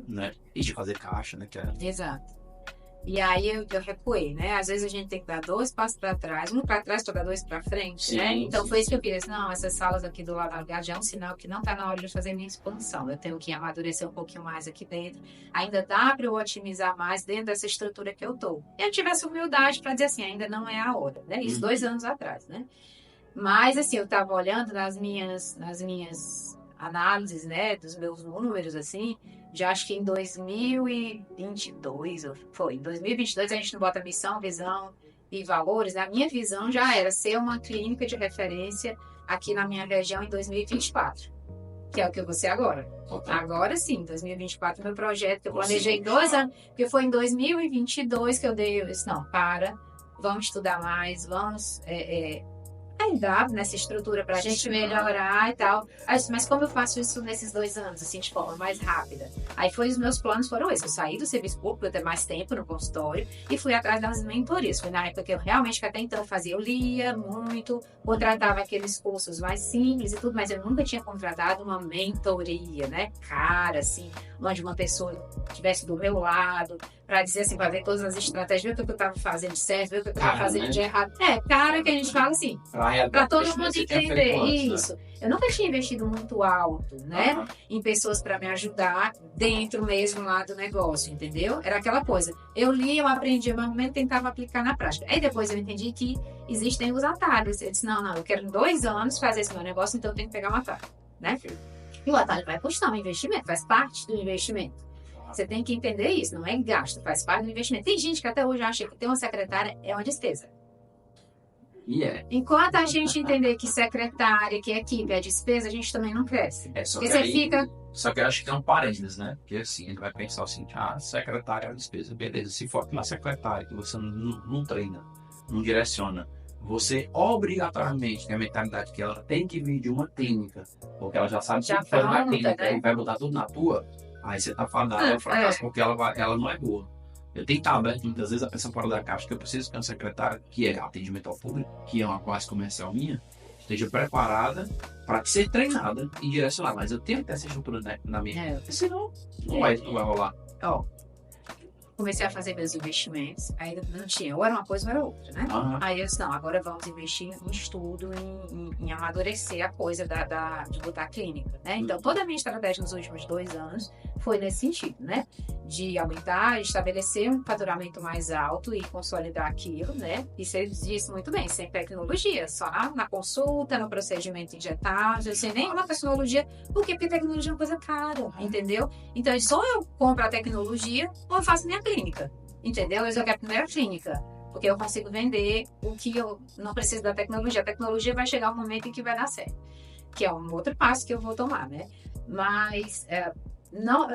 né? E de fazer caixa, né? Exato. E aí eu recuei, né? Às vezes a gente tem que dar 2 passos para trás, 1 para trás, para 2 para frente, sim, né? Então foi isso que eu fiz. Não, essas salas aqui do lado alugado já é um sinal que não está na hora de fazer minha expansão. Eu tenho que amadurecer um pouquinho mais aqui dentro. Ainda dá para eu otimizar mais dentro dessa estrutura que eu tô. E eu tive essa humildade para dizer assim, ainda não é a hora, né? Isso 2 anos atrás, né? Mas assim, eu estava olhando nas minhas análises, né, dos meus números, assim, já acho que em 2022, em 2022 a gente não bota missão, visão e valores, a minha visão já era ser uma clínica de referência aqui na minha região em 2024, que é o que eu vou ser agora. Agora sim, 2024 meu projeto, que eu planejei 2 anos, porque foi em 2022 que eu disse, não, vamos estudar mais, vamos... ainda nessa estrutura para a gente melhorar e tal. Mas como eu faço isso nesses 2 anos, assim, de forma mais rápida? Aí os meus planos foram esses. Eu saí do serviço público, eu ter mais tempo no consultório e fui atrás das mentorias. Foi na época que eu realmente, até então, fazia. Eu lia muito, contratava aqueles cursos mais simples e tudo, mas eu nunca tinha contratado uma mentoria, né? Cara, assim, onde uma pessoa estivesse do meu lado, para dizer assim, para ver todas as estratégias, ver o que eu estava fazendo de certo, ver o que eu estava fazendo de errado. Cara, que a gente fala assim, para todo mundo entender isso. Eu nunca tinha investido muito alto, né, em pessoas para me ajudar dentro mesmo lá do negócio, entendeu? Era aquela coisa, eu li, eu aprendi, mas no momento tentava aplicar na prática. Aí depois eu entendi que existem os atalhos. Eu disse, não, eu quero em 2 anos fazer esse meu negócio, então eu tenho que pegar um atalho, né? E o atalho vai custar um investimento, faz parte do investimento. Você tem que entender isso, não é gasto, faz parte do investimento. Tem gente que até hoje acha que ter uma secretária é uma despesa. Enquanto a gente entender que secretária, que equipe é despesa, a gente também não cresce. Só que eu acho que tem um parênteses, né? Porque assim, ele vai pensar assim, secretária é uma despesa. Beleza, se for uma secretária que você não treina, não direciona, você obrigatoriamente tem a mentalidade que ela tem que vir de uma clínica, porque ela já sabe que faz na clínica, né? E vai botar tudo na tua. Aí você tá falando, é um fracasso, porque ela não é boa. Eu tenho que estar aberto muitas vezes a pensar fora da caixa, que eu preciso que uma secretária, que é atendimento ao público, que é uma classe comercial minha, esteja preparada para ser treinada e direcionada. Mas eu tenho que ter essa estrutura na minha. Senão, não vai rolar. Ó, comecei a fazer meus investimentos, aí não tinha, ou era uma coisa ou era outra, né? Aí eu disse, não, agora vamos investir em estudo, em amadurecer a coisa de botar a clínica, né? Então, toda a minha estratégia nos últimos 2 anos foi nesse sentido, né? De aumentar, estabelecer um faturamento mais alto e consolidar aquilo, né? E você disse muito bem, sem tecnologia, só na consulta, no procedimento injetável, sem nenhuma tecnologia. Por quê? Porque tecnologia é uma coisa cara, entendeu? Então, só eu compro a tecnologia ou eu faço minha clínica, entendeu? Eu quero a primeira clínica, porque eu consigo vender o que eu não preciso da tecnologia. A tecnologia vai chegar um momento em que vai dar certo, que é um outro passo que eu vou tomar, né? Mas, não...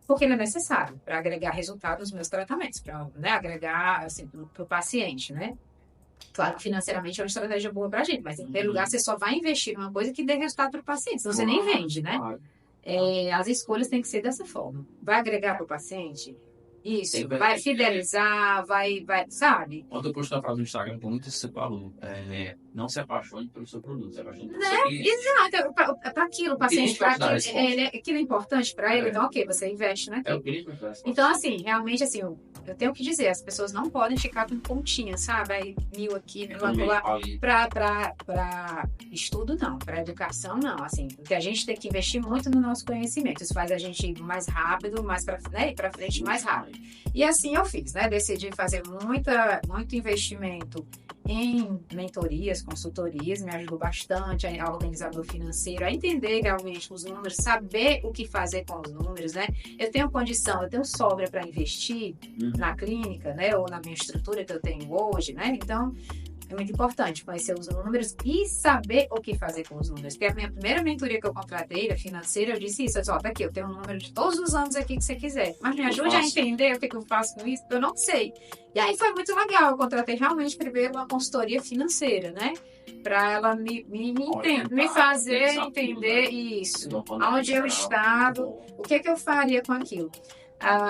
Porque ele é necessário para agregar resultados nos meus tratamentos, para, né, agregar assim, para o paciente, né? Claro que financeiramente é uma estratégia boa para a gente, mas em primeiro lugar você só vai investir em uma coisa que dê resultado para o paciente, senão você nem vende, né? As escolhas têm que ser dessa forma. Vai agregar para o paciente? Isso, vai fidelizar, vai, sabe? Ontem eu postei uma frase no Instagram com muito esse falou. Não se apaixone pelo seu produto, se apaixone pelo seu cliente. Exato, para aquilo, o paciente, aquilo é importante para ele, então ok, você investe naquilo. Então, assim, realmente, assim, eu tenho que dizer, as pessoas não podem ficar com pontinha, sabe? Aí, 1.000 aqui, 1.000 lá, para estudo, não, para educação, não, assim, porque a gente tem que investir muito no nosso conhecimento, isso faz a gente ir mais rápido, mais para, né, ir para frente mais rápido. E assim eu fiz, né? Decidi fazer muito investimento em mentorias, consultorias, me ajudou bastante a organizar meu financeiro, a entender realmente os números, saber o que fazer com os números, né? Eu tenho condição, eu tenho sobra para investir na clínica, né? Ou na minha estrutura que eu tenho hoje, né? Então, é muito importante conhecer os números e saber o que fazer com os números. Porque a minha primeira mentoria que eu contratei, a financeira, eu disse isso. Eu disse, ó, tá aqui, eu tenho um número de todos os anos aqui que você quiser. Mas me ajude a entender o que eu faço com isso, eu não sei. E aí foi muito legal. Eu contratei realmente primeiro uma consultoria financeira, né? Para ela me fazer entender isso. Onde eu estava, o que eu faria com aquilo.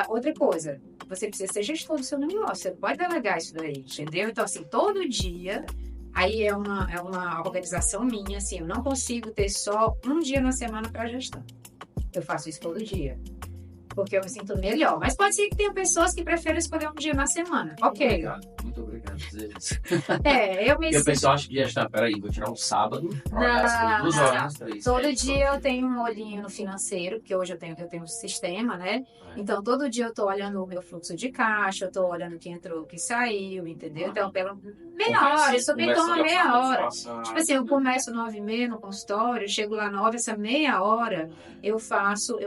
Outra coisa, você precisa ser gestor do seu negócio, você não pode delegar isso daí, entendeu? Então, assim, todo dia, aí é uma organização minha, assim, eu não consigo ter só um dia na semana para gestão. Eu faço isso todo dia, porque eu me sinto melhor. Mas pode ser que tenha pessoas que preferem escolher um dia na semana. Ok. Muito obrigado por dizer isso. E o pessoal acha que já está, peraí, vou tirar um sábado. Todo dia eu tenho um olhinho no financeiro, porque hoje eu tenho um sistema, né? Então, todo dia eu tô olhando o meu fluxo de caixa, eu tô olhando o que entrou, o que saiu, entendeu? Então, pela meia hora, isso me toma meia hora. Tipo assim, eu começo 9h30 no consultório, chego lá 9, essa meia hora eu faço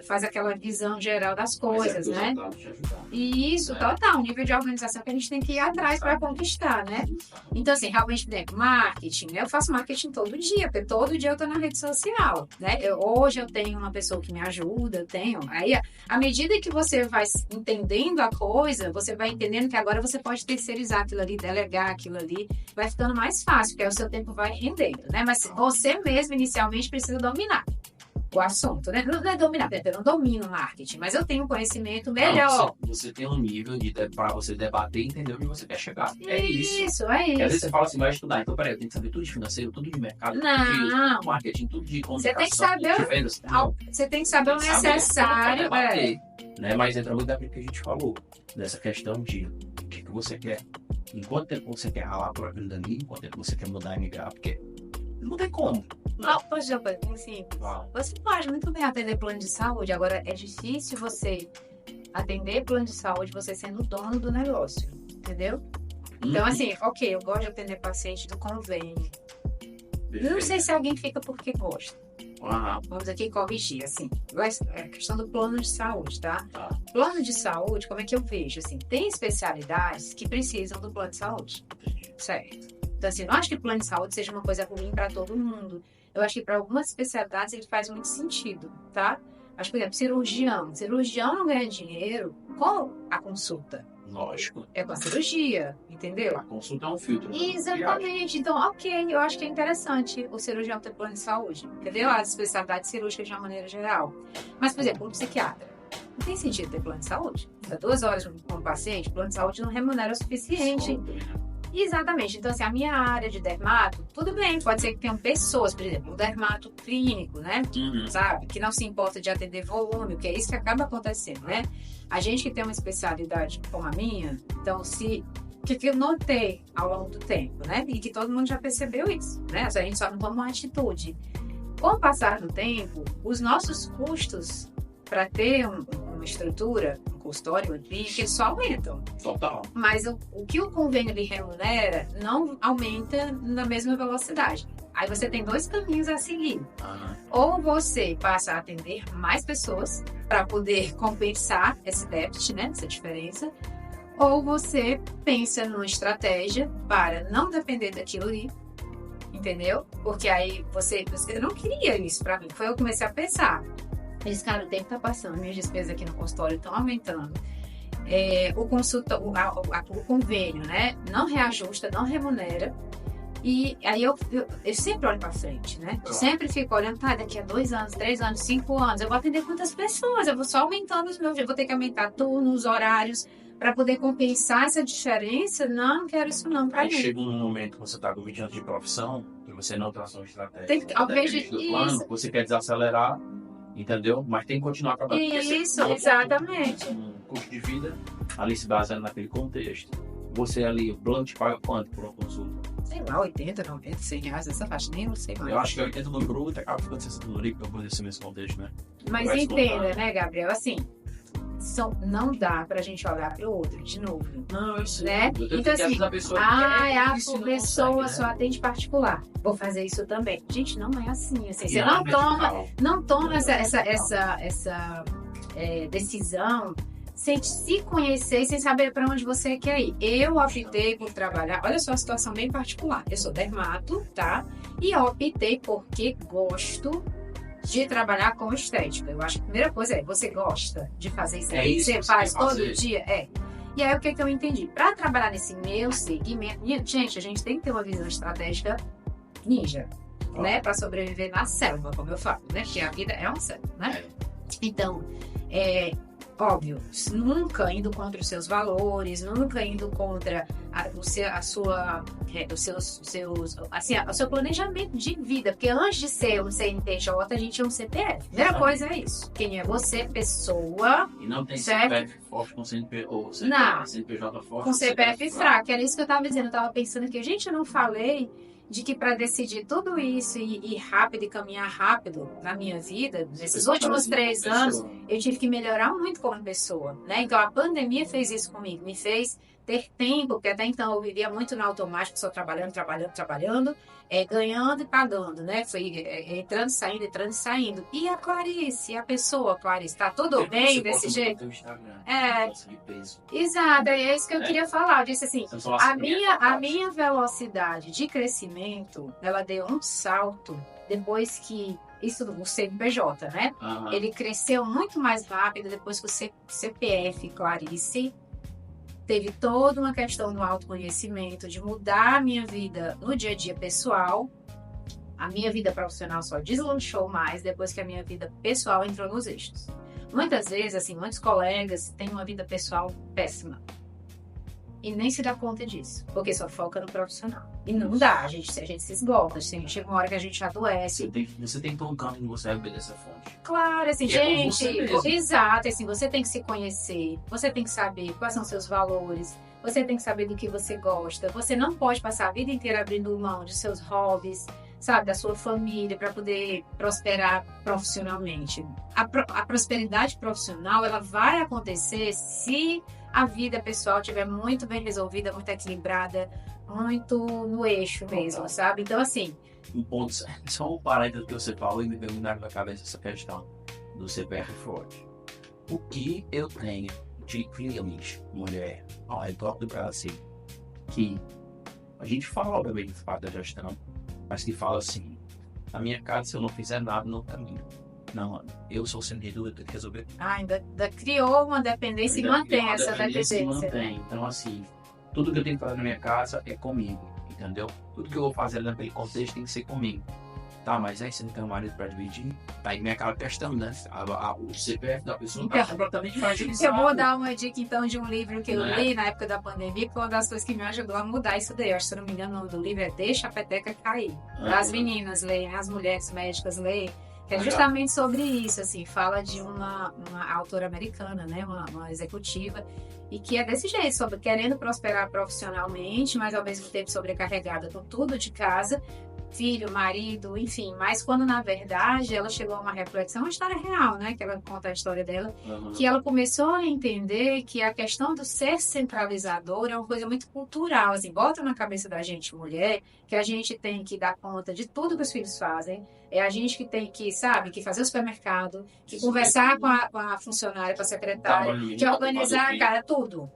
faz aquela visão geral das coisas, né? E isso, total, o nível de organização que a gente tem que ir atrás para conquistar, né? Então, assim, realmente, por exemplo, marketing, né? Eu faço marketing todo dia, porque todo dia eu tô na rede social, né? Hoje eu tenho uma pessoa que me ajuda, eu tenho. Aí, à medida que você vai entendendo a coisa, você vai entendendo que agora você pode terceirizar aquilo ali, delegar aquilo ali, vai ficando mais fácil, porque aí o seu tempo vai rendendo, né? Mas você mesmo, inicialmente, precisa dominar o assunto, né? Não é dominar, eu não domino marketing, mas eu tenho um conhecimento melhor. Você tem um nível para você debater e entender onde você quer chegar. É isso. Isso. Às vezes você fala assim, vai estudar. Então, peraí, eu tenho que saber tudo de financeiro, tudo de mercado, tudo de marketing, tudo de comunicação. Você tem que saber, você tem que saber o necessário. Né? Mas entra muito daquilo que a gente falou, dessa questão de o que você quer. Enquanto tempo você quer ralar por aquilo dali, enquanto tempo você quer mudar MBA, porque não tem como. Poxa, assim, você pode muito bem atender plano de saúde, agora é difícil você atender plano de saúde você sendo dono do negócio, entendeu? Então, assim, ok, eu gosto de atender paciente do convênio. Perfeito. Não sei se alguém fica porque gosta. Vamos aqui corrigir, assim, a questão do plano de saúde, tá? Plano de saúde, como é que eu vejo? Assim, tem especialidades que precisam do plano de saúde, certo? Então, assim, não acho que o plano de saúde seja uma coisa ruim para todo mundo. Eu acho que para algumas especialidades ele faz muito sentido, tá? Acho que, por exemplo, cirurgião não ganha dinheiro com a consulta. Lógico. É com a cirurgia, entendeu? A consulta é um filtro. Exatamente. Então, ok, eu acho que é interessante o cirurgião ter plano de saúde, entendeu? As especialidades cirúrgicas de uma maneira geral. Mas, por exemplo, um psiquiatra. Não tem sentido ter plano de saúde. Dá 2 horas com o paciente, plano de saúde não remunera o suficiente. Exatamente. Então, assim, a minha área de dermato, tudo bem, pode ser que tenham pessoas, por exemplo, o dermato clínico, né? Sabe? Que não se importa de atender volume, que é isso que acaba acontecendo, né? A gente que tem uma especialidade como a minha, então, o que eu notei ao longo do tempo, né? E que todo mundo já percebeu isso, né? A gente só não toma uma atitude. Com o passar do tempo, os nossos custos para ter uma estrutura, um consultório, uma clínica, eles só aumentam. Total. Mas o que o convênio lhe remunera não aumenta na mesma velocidade. Aí você tem 2 caminhos a seguir. Ou você passa a atender mais pessoas para poder compensar esse déficit, né? Essa diferença. Ou você pensa numa estratégia para não depender daquilo ali, entendeu? Porque aí você não queria isso para mim. Foi eu que comecei a pensar. Eu disse, cara, o tempo tá passando, minhas despesas aqui no consultório estão aumentando. O convênio, né? Não reajusta, não remunera. E aí eu sempre olho para frente, né? Eu sempre fico olhando, tá, daqui a 2 anos, 3 anos, 5 anos, eu vou atender quantas pessoas? Eu vou só aumentando os meus, eu vou ter que aumentar turnos, horários, para poder compensar essa diferença. Não quero isso não para mim. Aí chega um momento que você está com 20 anos de profissão e você não traça uma estratégia. Tem que, ao invés de plano, você quer desacelerar, entendeu? Mas tem que continuar trabalhando. Isso, exatamente. Um custo de vida ali se baseando naquele contexto. Você ali, o plano te paga quanto por uma consulta? Sei lá, 80, 90, 100 reais, essa faixa, nem eu sei mais. Eu acho que 80 no bruto acaba ficando 60 no líquido para poder ser nesse contexto, né? Mas entenda, né, Gabriel, assim, não dá pra gente olhar pro outro, de novo. Não, eu sei. Né? Então assim, a pessoa só atende particular. Vou fazer isso também. Gente, não é assim. Você não toma essa decisão sem se conhecer, sem saber para onde você quer ir. Eu optei por trabalhar, olha só a situação bem particular. Eu sou dermato, tá? E eu optei porque gosto de trabalhar com estética. Eu acho que a primeira coisa é, você gosta de fazer isso que você faz todo dia? E aí o que eu entendi? Para trabalhar nesse meu segmento, gente, a gente tem que ter uma visão estratégica ninja, né? Para sobreviver na selva, como eu falo, né? Porque a vida é uma selva, né? Então, óbvio, nunca indo contra os seus valores, nunca indo contra o seu planejamento de vida, porque antes de ser um CNPJ, a gente é um CPF. Primeira coisa é isso. Quem é você, pessoa. E não tem certo? CPF forte com CNPJ, não, CNPJ forte com CPF fraco. Era isso que eu tava dizendo. Eu tava pensando aqui, gente, eu não falei de que para decidir tudo isso e ir rápido e caminhar rápido na minha vida, nesses últimos 3 anos, eu tive que melhorar muito como pessoa, né? Então a pandemia fez isso comigo, me fez ter tempo, porque até então eu vivia muito no automático, só trabalhando, ganhando e pagando, né? Foi entrando e saindo. E a Clarice, tá tudo bem desse jeito? Exato, é isso que eu queria falar. Eu disse assim, a minha velocidade de crescimento, ela deu um salto depois que isso do CNPJ, né? Ele cresceu muito mais rápido depois que o CPF Clarice teve toda uma questão do autoconhecimento, de mudar a minha vida no dia a dia pessoal. A minha vida profissional só deslanchou mais depois que a minha vida pessoal entrou nos eixos. Muitas vezes, assim, muitos colegas têm uma vida pessoal péssima. E nem se dá conta disso, porque só foca no profissional. E não dá, a gente se esgota, assim, chega uma hora que a gente adoece. Você tem que ter um campo que você vai beber dessa fonte. Claro, assim, gente, exato, assim, você tem que se conhecer, você tem que saber quais são seus valores, você tem que saber do que você gosta, você não pode passar a vida inteira abrindo mão de seus hobbies, sabe, da sua família, para poder prosperar profissionalmente. A prosperidade profissional, ela vai acontecer se a vida pessoal estiver muito bem resolvida, muito equilibrada, muito no eixo mesmo, sabe? Então, assim... Um ponto, só um parênteses que você falou e me veio na cabeça essa questão do CPF forte. O que eu tenho de cliente, mulher, ao redor do Brasil, que a gente fala, obviamente, de parte da gestão, mas que fala assim, na minha casa, se eu não fizer nada, não caminho. Não, eu sou servidor, eu tenho que resolver. Ainda criou uma dependência e mantém essa dependência. Mantém. Então, assim, tudo que eu tenho que fazer na minha casa é comigo, entendeu? Tudo que eu vou fazer naquele contexto tem que ser comigo. Tá, mas aí você não tem um marido pra dividir? Tá aí minha cara testando, né? O CPF da pessoa Então, tá completamente fragilizado. Eu vou dar uma dica, então, de um livro que eu li na época da pandemia, que foi uma das coisas que me ajudou a mudar isso daí. Eu acho que, se não me engano, o nome do livro é Deixa a Peteca Cair. As meninas leem, as mulheres médicas leem, que é justamente sobre isso, assim, fala de uma autora americana, né, uma executiva, e que é desse jeito, sobre querendo prosperar profissionalmente, mas ao mesmo tempo sobrecarregada com tudo de casa, filho, marido, enfim, mas quando na verdade ela chegou a uma reflexão, uma história real, né, que ela conta a história dela, que ela começou a entender que a questão do ser centralizador é uma coisa muito cultural, assim, bota na cabeça da gente, mulher, que a gente tem que dar conta de tudo que os filhos fazem, é a gente que tem que, sabe, que fazer o supermercado, que conversar com a funcionária, com a secretária, que organizar, cara, tudo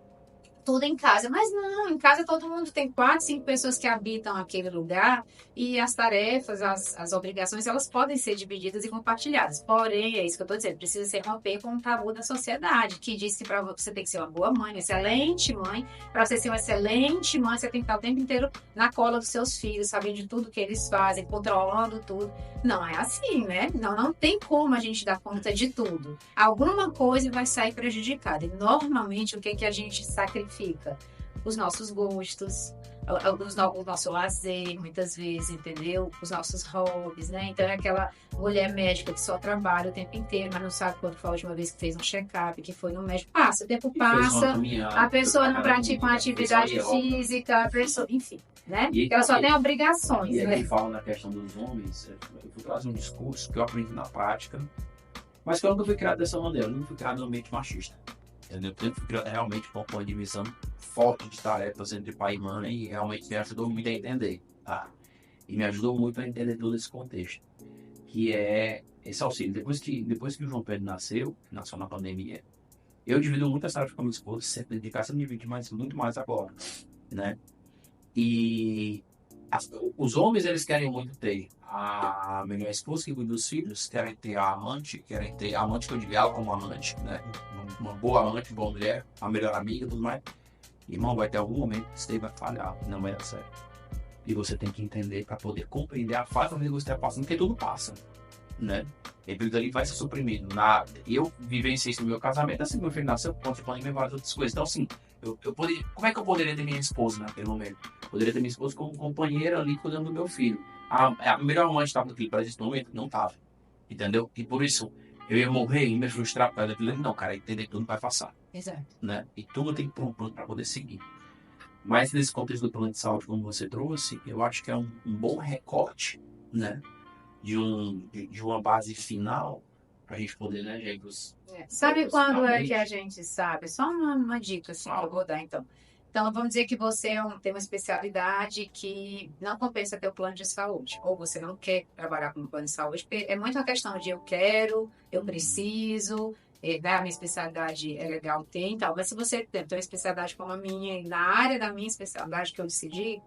em casa, mas não, em casa todo mundo tem 4, 5 pessoas que habitam aquele lugar e as tarefas, as obrigações, elas podem ser divididas e compartilhadas, porém, é isso que eu estou dizendo, precisa ser romper com o tabu da sociedade, que diz que para você tem que ser uma boa mãe, uma excelente mãe, para você ser uma excelente mãe, você tem que estar o tempo inteiro na cola dos seus filhos, sabendo de tudo que eles fazem, controlando tudo. Não é assim, né? Não tem como a gente dar conta de tudo. Alguma coisa vai sair prejudicada. E normalmente o que a gente sacrifica? Os nossos gostos, o nosso lazer, muitas vezes, entendeu? Os nossos hobbies, né? Então é aquela mulher médica que só trabalha o tempo inteiro, mas não sabe quando foi a última vez que fez um check-up, que foi no médico. Passa, o tempo passa, a pessoa não pratica uma atividade física, a pessoa, enfim. Né? Porque ela só tem obrigações. E né? aqui fala na questão dos homens, eu vou trazer um discurso que eu aprendi na prática, mas que eu nunca fui criado dessa maneira, eu nunca fui criado no ambiente machista. Entendeu? Eu fui criado realmente com uma divisão forte de tarefas entre pai e mãe e realmente me ajudou muito a entender. Tá? E me ajudou muito a entender todo esse contexto, que é esse auxílio. Depois que o João Pedro nasceu na pandemia, eu divido muitas tarefas com a minha esposa, sempre de casa, eu me divido muito mais agora, né? E os homens, eles querem muito ter a melhor esposa que cuida dos filhos, querem ter a amante que eu digo ela como amante, né? Uma boa amante, uma boa mulher, a melhor amiga, tudo mais. Irmão, vai ter algum momento que você vai falhar, não vai dar certo. E você tem que entender para poder compreender a fase que você está passando, porque tudo passa, né? E tudo ali vai ser suprimido. Eu vivenciei isso no meu casamento, assim, meu filho nasceu, quando eu falei várias outras coisas. Então, assim, como é que eu poderia ter minha esposa naquele momento? Poderia ter minha esposa como companheira ali cuidando do meu filho. A melhor mãe estava naquele para esse momento? Não estava. Entendeu? E por isso, eu ia morrer e me frustrar por causa daquilo. Não, cara, entender que tudo vai passar. Exato. Né? E tudo tem que pronto para poder seguir. Mas nesse contexto do plano de saúde, como você trouxe, eu acho que é um bom recorte, né? De uma base final para a gente poder, né, Jacobs? Sabe quando é que a gente sabe? Só uma dica assim, que eu vou dar, então. Então, vamos dizer que você tem uma especialidade que não compensa ter o plano de saúde, ou você não quer trabalhar com o plano de saúde, porque é muito uma questão de eu quero, eu preciso, né, a minha especialidade é legal ter e tal, mas se você tem uma especialidade como a minha, e na área da minha especialidade que eu decidi,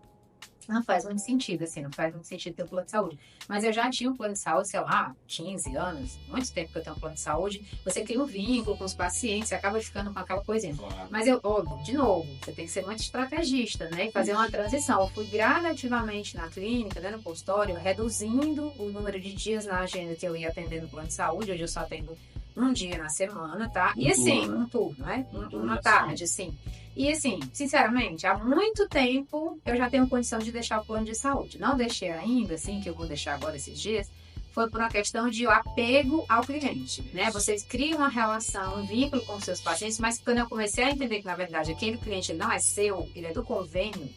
não faz muito sentido, assim, não faz muito sentido ter um plano de saúde. Mas eu já tinha um plano de saúde, sei lá, 15 anos, muito tempo que eu tenho um plano de saúde. Você cria um vínculo com os pacientes, você acaba ficando com aquela coisinha. Claro. Mas de novo, você tem que ser muito estrategista, né? E fazer uma transição. Eu fui gradativamente na clínica, né, no consultório, reduzindo o número de dias na agenda que eu ia atender no plano de saúde. Hoje eu só atendo um dia na semana, tá? E assim, um turno, né? Uma tarde, assim. E assim, sinceramente, há muito tempo eu já tenho condição de deixar o plano de saúde. Não deixei ainda, assim, que eu vou deixar agora esses dias, foi por uma questão de apego ao cliente, né? Vocês criam uma relação, um vínculo com os seus pacientes, mas quando eu comecei a entender que, na verdade, aquele cliente não é seu, ele é do convênio,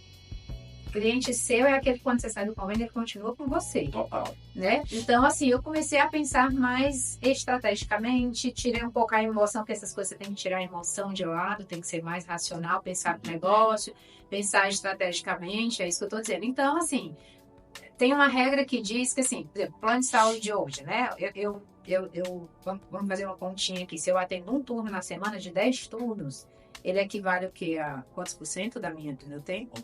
o cliente seu é aquele que, quando você sai do convênio, ele continua com você. Total. Né? Então, assim, eu comecei a pensar mais estrategicamente, tirei um pouco a emoção, porque essas coisas você tem que tirar a emoção de lado, tem que ser mais racional, pensar no negócio, pensar estrategicamente, é isso que eu estou dizendo. Então, assim, tem uma regra que diz que, assim, por exemplo, plano de saúde de hoje, né? Vamos fazer uma continha aqui. Se eu atendo um turno na semana de 10 turnos, ele equivale o quê? A quantos por cento do meu tempo?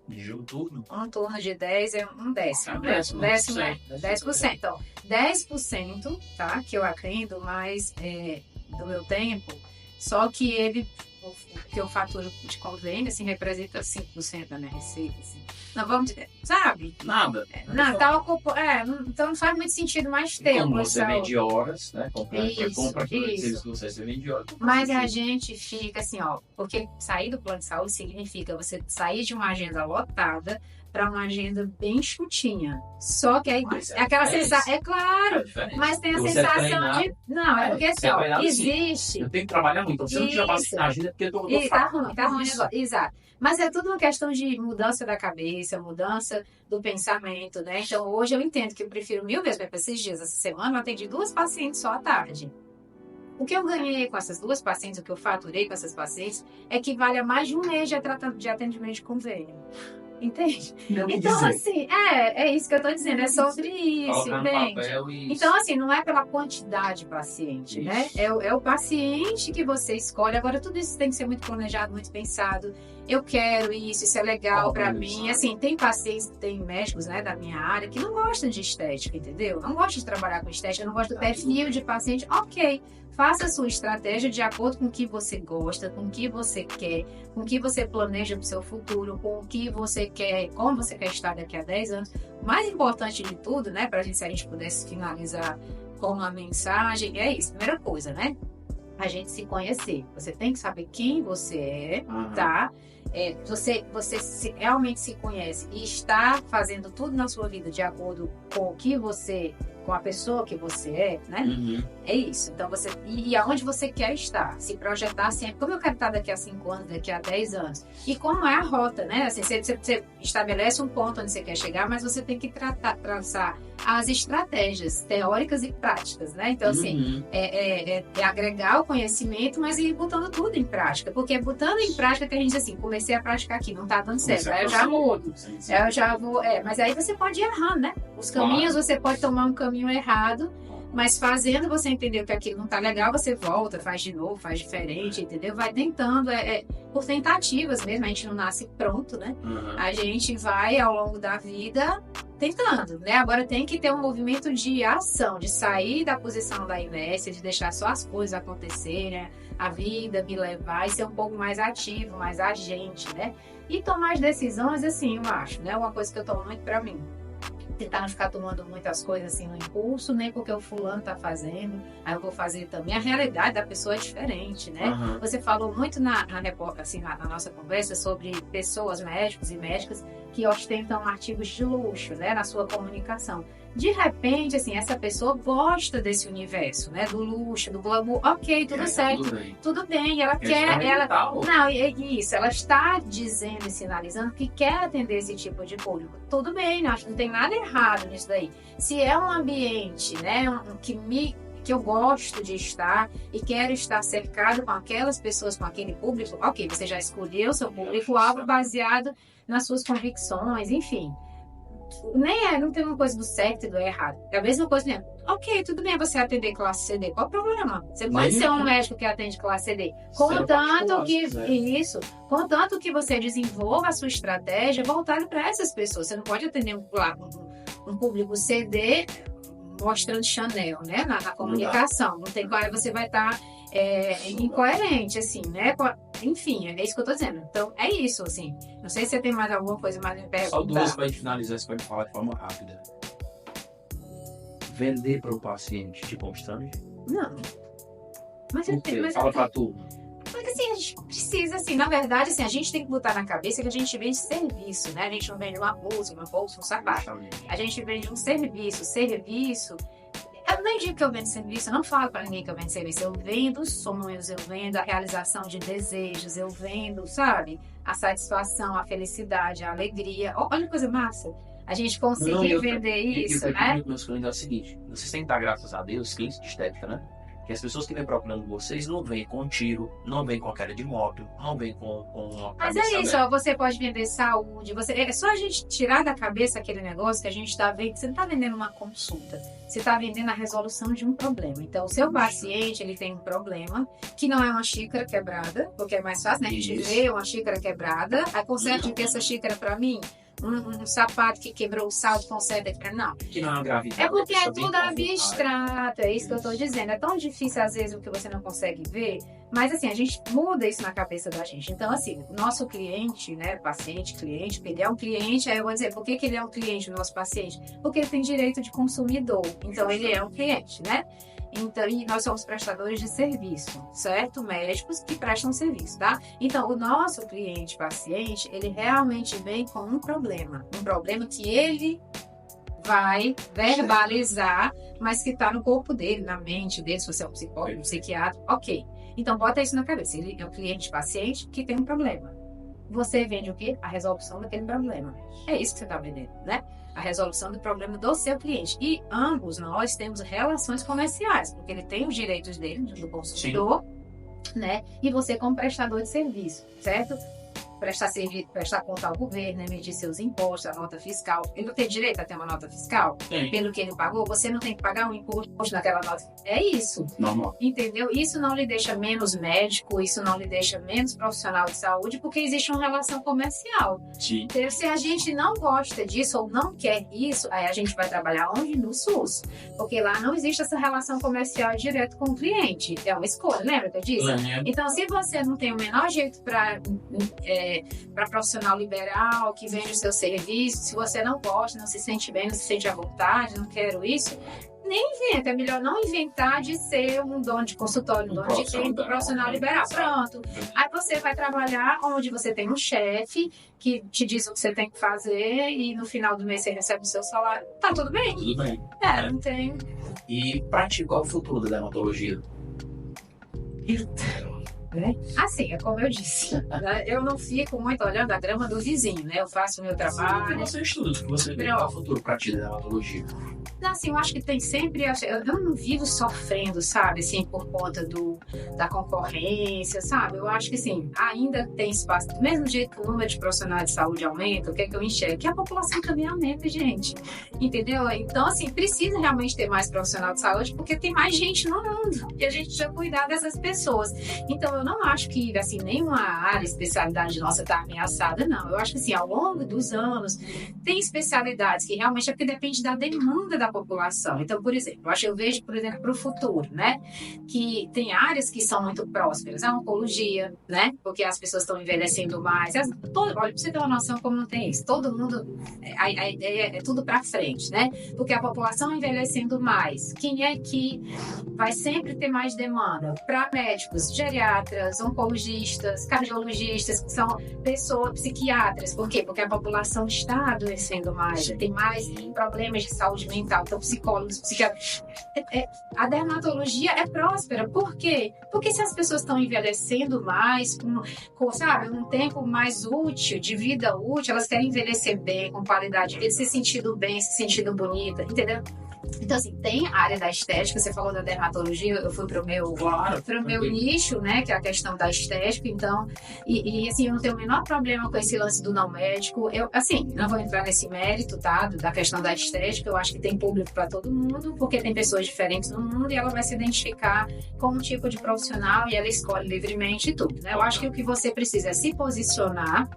De um turno? Um turno de 10 é um décimo. 10%. Então, 10%, tá? Que eu atendo mais do meu tempo, só que ele que eu faturo de convênio, assim, representa 5% da minha receita, assim. Não vamos dizer, sabe? Nada. Não, tá ocupando. Então não faz muito sentido mais ter. Como você vende horas, né? Compra isso. Você vende horas. Mas a gente fica assim, ó, porque sair do plano de saúde significa você sair de uma agenda lotada para uma agenda bem chutinha. Só que aí aquela sensação. É claro, mas tem a sensação de. Não, é porque assim, ó, existe. Eu tenho que trabalhar muito, então se eu não tiver bastante na agenda, porque eu tô fraco. Tá ruim agora. Exato. Mas é tudo uma questão de mudança da cabeça, mudança do pensamento, né? Então hoje eu entendo que eu prefiro 1000 vezes. Para esses dias, essa semana, eu atendi 2 pacientes só à tarde. O que eu ganhei com essas 2 pacientes, o que eu faturei com essas pacientes, equivale a mais de 1 mês de atendimento de convênio. Entende? Então, assim, é isso que eu tô dizendo, é sobre isso, entende? Então, assim, não é pela quantidade de paciente, né? É o paciente que você escolhe. Agora, tudo isso tem que ser muito planejado, muito pensado. Eu quero isso é legal pra mim. Assim, tem pacientes, tem médicos, né, da minha área que não gostam de estética, entendeu? Não gostam de trabalhar com estética, não gostam do perfil de paciente. Ok, faça a sua estratégia de acordo com o que você gosta, com o que você quer, com o que você planeja para o seu futuro, com o que você quer, como você quer estar daqui a 10 anos. O mais importante de tudo, né, se a gente pudesse finalizar com uma mensagem, é isso. Primeira coisa, né? A gente se conhecer. Você tem que saber quem você é, tá? Você realmente se conhece e está fazendo tudo na sua vida de acordo com o que você, com a pessoa que você é, né? É isso. Então e aonde você quer estar, se projetar sempre, como eu quero estar daqui a 5 anos, daqui a 10 anos, e como é a rota, né? Assim, você estabelece um ponto onde você quer chegar, mas você tem que traçar as estratégias teóricas e práticas, né? Então, assim, é agregar o conhecimento, mas ir botando tudo em prática, porque é botando em prática que a gente diz assim, comecei a praticar aqui, não tá dando certo, aí eu já mudo, eu já vou, mas aí você pode ir errando, né? Os caminhos, você pode tomar um caminho errado, mas fazendo você entender que aquilo não tá legal, você volta, faz de novo, faz diferente, entendeu? Vai tentando, por tentativas mesmo, a gente não nasce pronto, né? A gente vai ao longo da vida tentando, né? Agora tem que ter um movimento de ação, de sair da posição da inércia, de deixar só as coisas acontecerem, a vida me levar e ser um pouco mais ativo, mais agente, né? E tomar as decisões, assim, eu acho, né? Uma coisa que eu tomo muito pra mim. Tentar não ficar tomando muitas coisas assim no impulso, nem porque o fulano tá fazendo, aí eu vou fazer também. A realidade da pessoa é diferente, né? Você falou muito na nossa conversa sobre pessoas, médicos e médicas, que ostentam artigos de luxo, né, na sua comunicação. De repente, assim, essa pessoa gosta desse universo, né, do luxo, do glamour. Ok, tudo certo, tudo bem. Ela quer, não, é isso. Ela está dizendo e sinalizando que quer atender esse tipo de público. Tudo bem, acho que não tem nada errado nisso daí. Se é um ambiente, né, que eu gosto de estar e quero estar cercado com aquelas pessoas, com aquele público, ok, você já escolheu seu público-alvo baseado nas suas convicções, enfim. Não tem uma coisa do certo e do errado. É a mesma coisa, né? Ok, tudo bem você atender classe CD, qual o problema? Você pode ser um médico que atende classe CD. Contanto que você desenvolva a sua estratégia voltada para essas pessoas. Você não pode atender um público CD mostrando Chanel, né? Na comunicação. Não tem qual você vai estar incoerente, assim, né? Enfim, é isso que eu tô dizendo. Então, é isso, assim. Não sei se você tem mais alguma coisa mais me perguntar. Só 2 pra gente finalizar, você pode falar de forma rápida. Vender para o paciente te constrange? Não. Mas fala pra tu. Porque assim, a gente precisa, assim, na verdade, assim, a gente tem que botar na cabeça que a gente vende serviço, né? A gente não vende uma blusa, uma bolsa, um sapato. A gente vende um serviço. Eu nem digo que eu vendo serviço, eu não falo pra ninguém que eu vendo serviço. Eu vendo sonhos, eu vendo a realização de desejos, eu vendo, sabe? A satisfação, a felicidade, a alegria. Olha que coisa massa. A gente conseguir vender isso, né? O meus clientes é o seguinte, vocês têm que dar graças a Deus, clientes de estética, né? Que as pessoas que vêm procurando vocês não vêm com tiro, não vêm com a queda de moto, não vêm com uma Mas é isso, ó, você pode vender saúde, é só a gente tirar da cabeça aquele negócio que a gente está vendo, você não está vendendo uma consulta, você está vendendo a resolução de um problema. Então, o seu paciente, ele tem um problema, que não é uma xícara quebrada, porque é mais fácil, né? A gente vê uma xícara quebrada, aí conserta que essa xícara para mim, um sapato que quebrou o salto, conserta, não. Que não é uma gravidade. É porque é tudo abstrato, é isso que eu tô dizendo. É tão difícil, às vezes, o que você não consegue ver, mas, assim, a gente muda isso na cabeça da gente. Então, assim, nosso cliente, né, paciente, cliente, ele é um cliente, aí eu vou dizer, por que ele é um cliente, o nosso paciente? Porque ele tem direito de consumidor, então ele é um cliente, né? Então, e nós somos prestadores de serviço, certo? Médicos que prestam serviço, tá? Então, o nosso cliente, paciente, ele realmente vem com um problema que ele vai verbalizar, mas que está no corpo dele, na mente dele, se você é um psicólogo, um psiquiatra, ok. Então, bota isso na cabeça. Ele é um cliente-paciente que tem um problema. Você vende o quê? A resolução daquele problema. É isso que você está vendendo, né? A resolução do problema do seu cliente. E ambos nós temos relações comerciais, porque ele tem os direitos dele, do consumidor, né? E você como prestador de serviço, certo? Prestar conta ao governo, emitir seus impostos, a nota fiscal. Ele não tem direito a ter uma nota fiscal? Sim. Pelo que ele pagou, você não tem que pagar um imposto naquela nota. É isso. Normal. Entendeu? Isso não lhe deixa menos médico, isso não lhe deixa menos profissional de saúde, porque existe uma relação comercial. Sim. Então, se a gente não gosta disso ou não quer isso, aí a gente vai trabalhar onde? No SUS. Porque lá não existe essa relação comercial direto com o cliente. É uma escolha, lembra que eu disse? Então, se você não tem o menor jeito para profissional liberal que vende o seu serviço, se você não gosta, não se sente bem, não se sente à vontade, não quero isso, nem inventa. É melhor não inventar de ser um dono de consultório, um dono de clínica, um profissional liberal. Pronto. Aí você vai trabalhar onde você tem um chefe que te diz o que você tem que fazer e no final do mês você recebe o seu salário. Tá tudo bem? Tudo bem. Não tem... E pra ti, qual é o futuro da dermatologia? Assim, é como eu disse, né? Eu não fico muito olhando a grama do vizinho, né? Eu faço o meu trabalho. Você estuda, o que você vê, qual é o futuro pra ti da dermatologia? Assim, eu acho que tem sempre... Eu não vivo sofrendo, sabe? Assim, por conta da concorrência, sabe? Eu acho que, assim, ainda tem espaço. Do mesmo jeito que o número de profissionais de saúde aumenta, o que é que eu enxergo? Que a população também aumenta, gente. Entendeu? Então, assim, precisa realmente ter mais profissional de saúde, porque tem mais gente no mundo. E a gente precisa cuidar dessas pessoas. Então, eu não acho que, assim, nenhuma área, especialidade nossa está ameaçada, não. Eu acho que, assim, ao longo dos anos, tem especialidades que realmente é porque depende da demanda da população. Então, por exemplo, eu vejo, por exemplo, para o futuro, né? Que tem áreas que são muito prósperas. A oncologia, né? Porque as pessoas estão envelhecendo mais. Olha, para você ter uma noção como não tem isso. Todo mundo... A ideia é tudo para frente, né? Porque a população envelhecendo mais. Quem é que vai sempre ter mais demanda? Para médicos, geriatras, oncologistas, cardiologistas, que são pessoas psiquiatras. Por quê? Porque a população está adoecendo mais. Tem mais problemas de saúde mental. Então, psicólogos, psiquiatras. A dermatologia é próspera. Por quê? Porque se as pessoas estão envelhecendo mais, sabe, um tempo mais útil, de vida útil, elas querem envelhecer bem, com qualidade de vida, se sentindo bem, se sentindo bonita, entendeu? Então, assim, tem a área da estética, você falou da dermatologia, eu fui pro meu nicho, né, que é a questão da estética, então, e assim, eu não tenho o menor problema com esse lance do não médico, eu, assim, não vou entrar nesse mérito, tá, da questão da estética, eu acho que tem público para todo mundo, porque tem pessoas diferentes no mundo e ela vai se identificar com um tipo de profissional e ela escolhe livremente e tudo, né, eu acho que o que você precisa é se posicionar,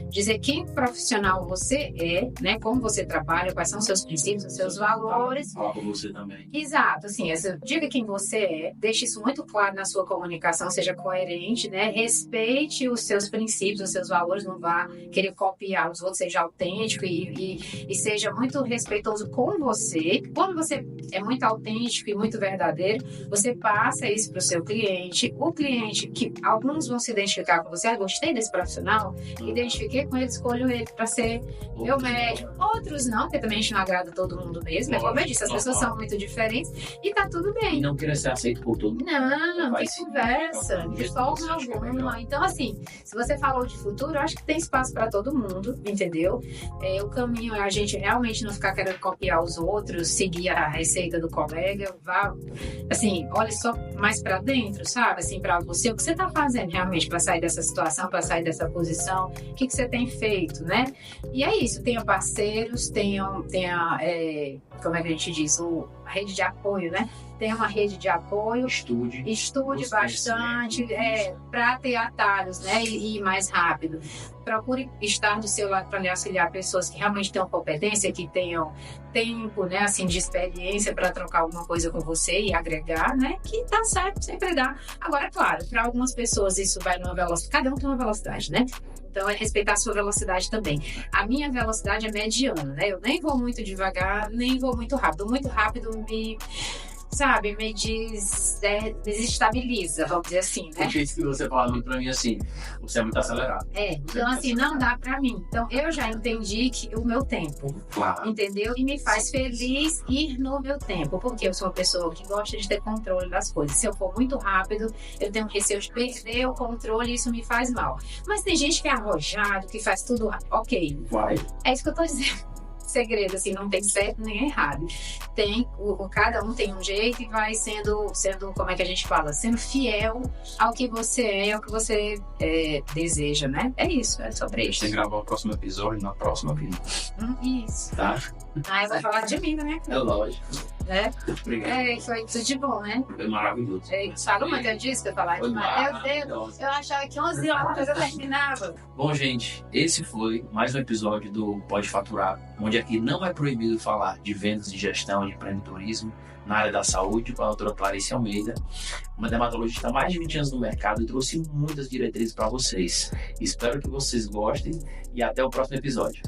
dizer quem profissional você é, né, como você trabalha, quais são os seus princípios, os seus valores. Com você também. Exato, assim, diga quem você é, deixe isso muito claro na sua comunicação, seja coerente, né? Respeite os seus princípios, os seus valores, não vá querer copiar os outros, seja autêntico e seja muito respeitoso com você. Quando você é muito autêntico e muito verdadeiro, você passa isso para o seu cliente. O cliente, que alguns vão se identificar com você, gostei desse profissional, identifiquei com ele, escolho ele para ser meu médico. Outros não, porque também a gente não agrada todo mundo mesmo, é como eu disse, as pessoas são muito diferentes e tá tudo bem. E não querer ser aceito por todo mundo. Não tem conversa, de forma alguma. Então, assim, se você falou de futuro, eu acho que tem espaço para todo mundo, entendeu? O caminho é a gente realmente não ficar querendo copiar os outros, seguir a receita do colega, vá, assim, olhe só mais para dentro, sabe? Assim, para você, o que você tá fazendo realmente para sair dessa situação, para sair dessa posição, o que você tem feito, né? E é isso, tenha parceiros, tenha como é que a gente diz? diz? A rede de apoio, né? Tenha uma rede de apoio. Estude bastante, para ter atalhos, né? E ir mais rápido. Procure estar do seu lado para lhe auxiliar pessoas que realmente tenham competência, que tenham tempo, né? Assim, de experiência para trocar alguma coisa com você e agregar, né? Que tá certo, sempre dá. Agora, claro, para algumas pessoas isso vai numa velocidade. Cada um tem uma velocidade, né? Então, é respeitar a sua velocidade também. A minha velocidade é mediana, né? Eu nem vou muito devagar, nem vou muito rápido. Muito rápido me desestabiliza, vamos dizer assim, né? Porque isso que você fala muito pra mim, assim, você é muito acelerado. Então assim, não dá pra mim. Então, eu já entendi que o meu tempo, entendeu? E me faz feliz ir no meu tempo, porque eu sou uma pessoa que gosta de ter controle das coisas. Se eu for muito rápido, eu tenho receio de perder o controle e isso me faz mal. Mas tem gente que é arrojado, que faz tudo ok. É isso que eu tô dizendo. Segredo, assim, não tem certo nem errado. Cada um tem um jeito e vai sendo, como é que a gente fala? Sendo fiel ao que você é, ao que você deseja, né? É isso, é sobre isso. Você gravar o próximo episódio na próxima vida. Isso. Tá? Vai falar de mim, né? É lógico. Obrigado. Foi tudo de bom, né? Foi maravilhoso. Falou muito disso que eu falar. Meu Deus, eu achava que 11 horas eu terminava. Bom, gente, esse foi mais um episódio do Pode Faturar, onde aqui não é proibido falar de vendas, de gestão, de empreendedorismo na área da saúde, com a doutora Clarice Almeida, uma dermatologista há mais de 20 anos no mercado e trouxe muitas diretrizes para vocês. Espero que vocês gostem e até o próximo episódio.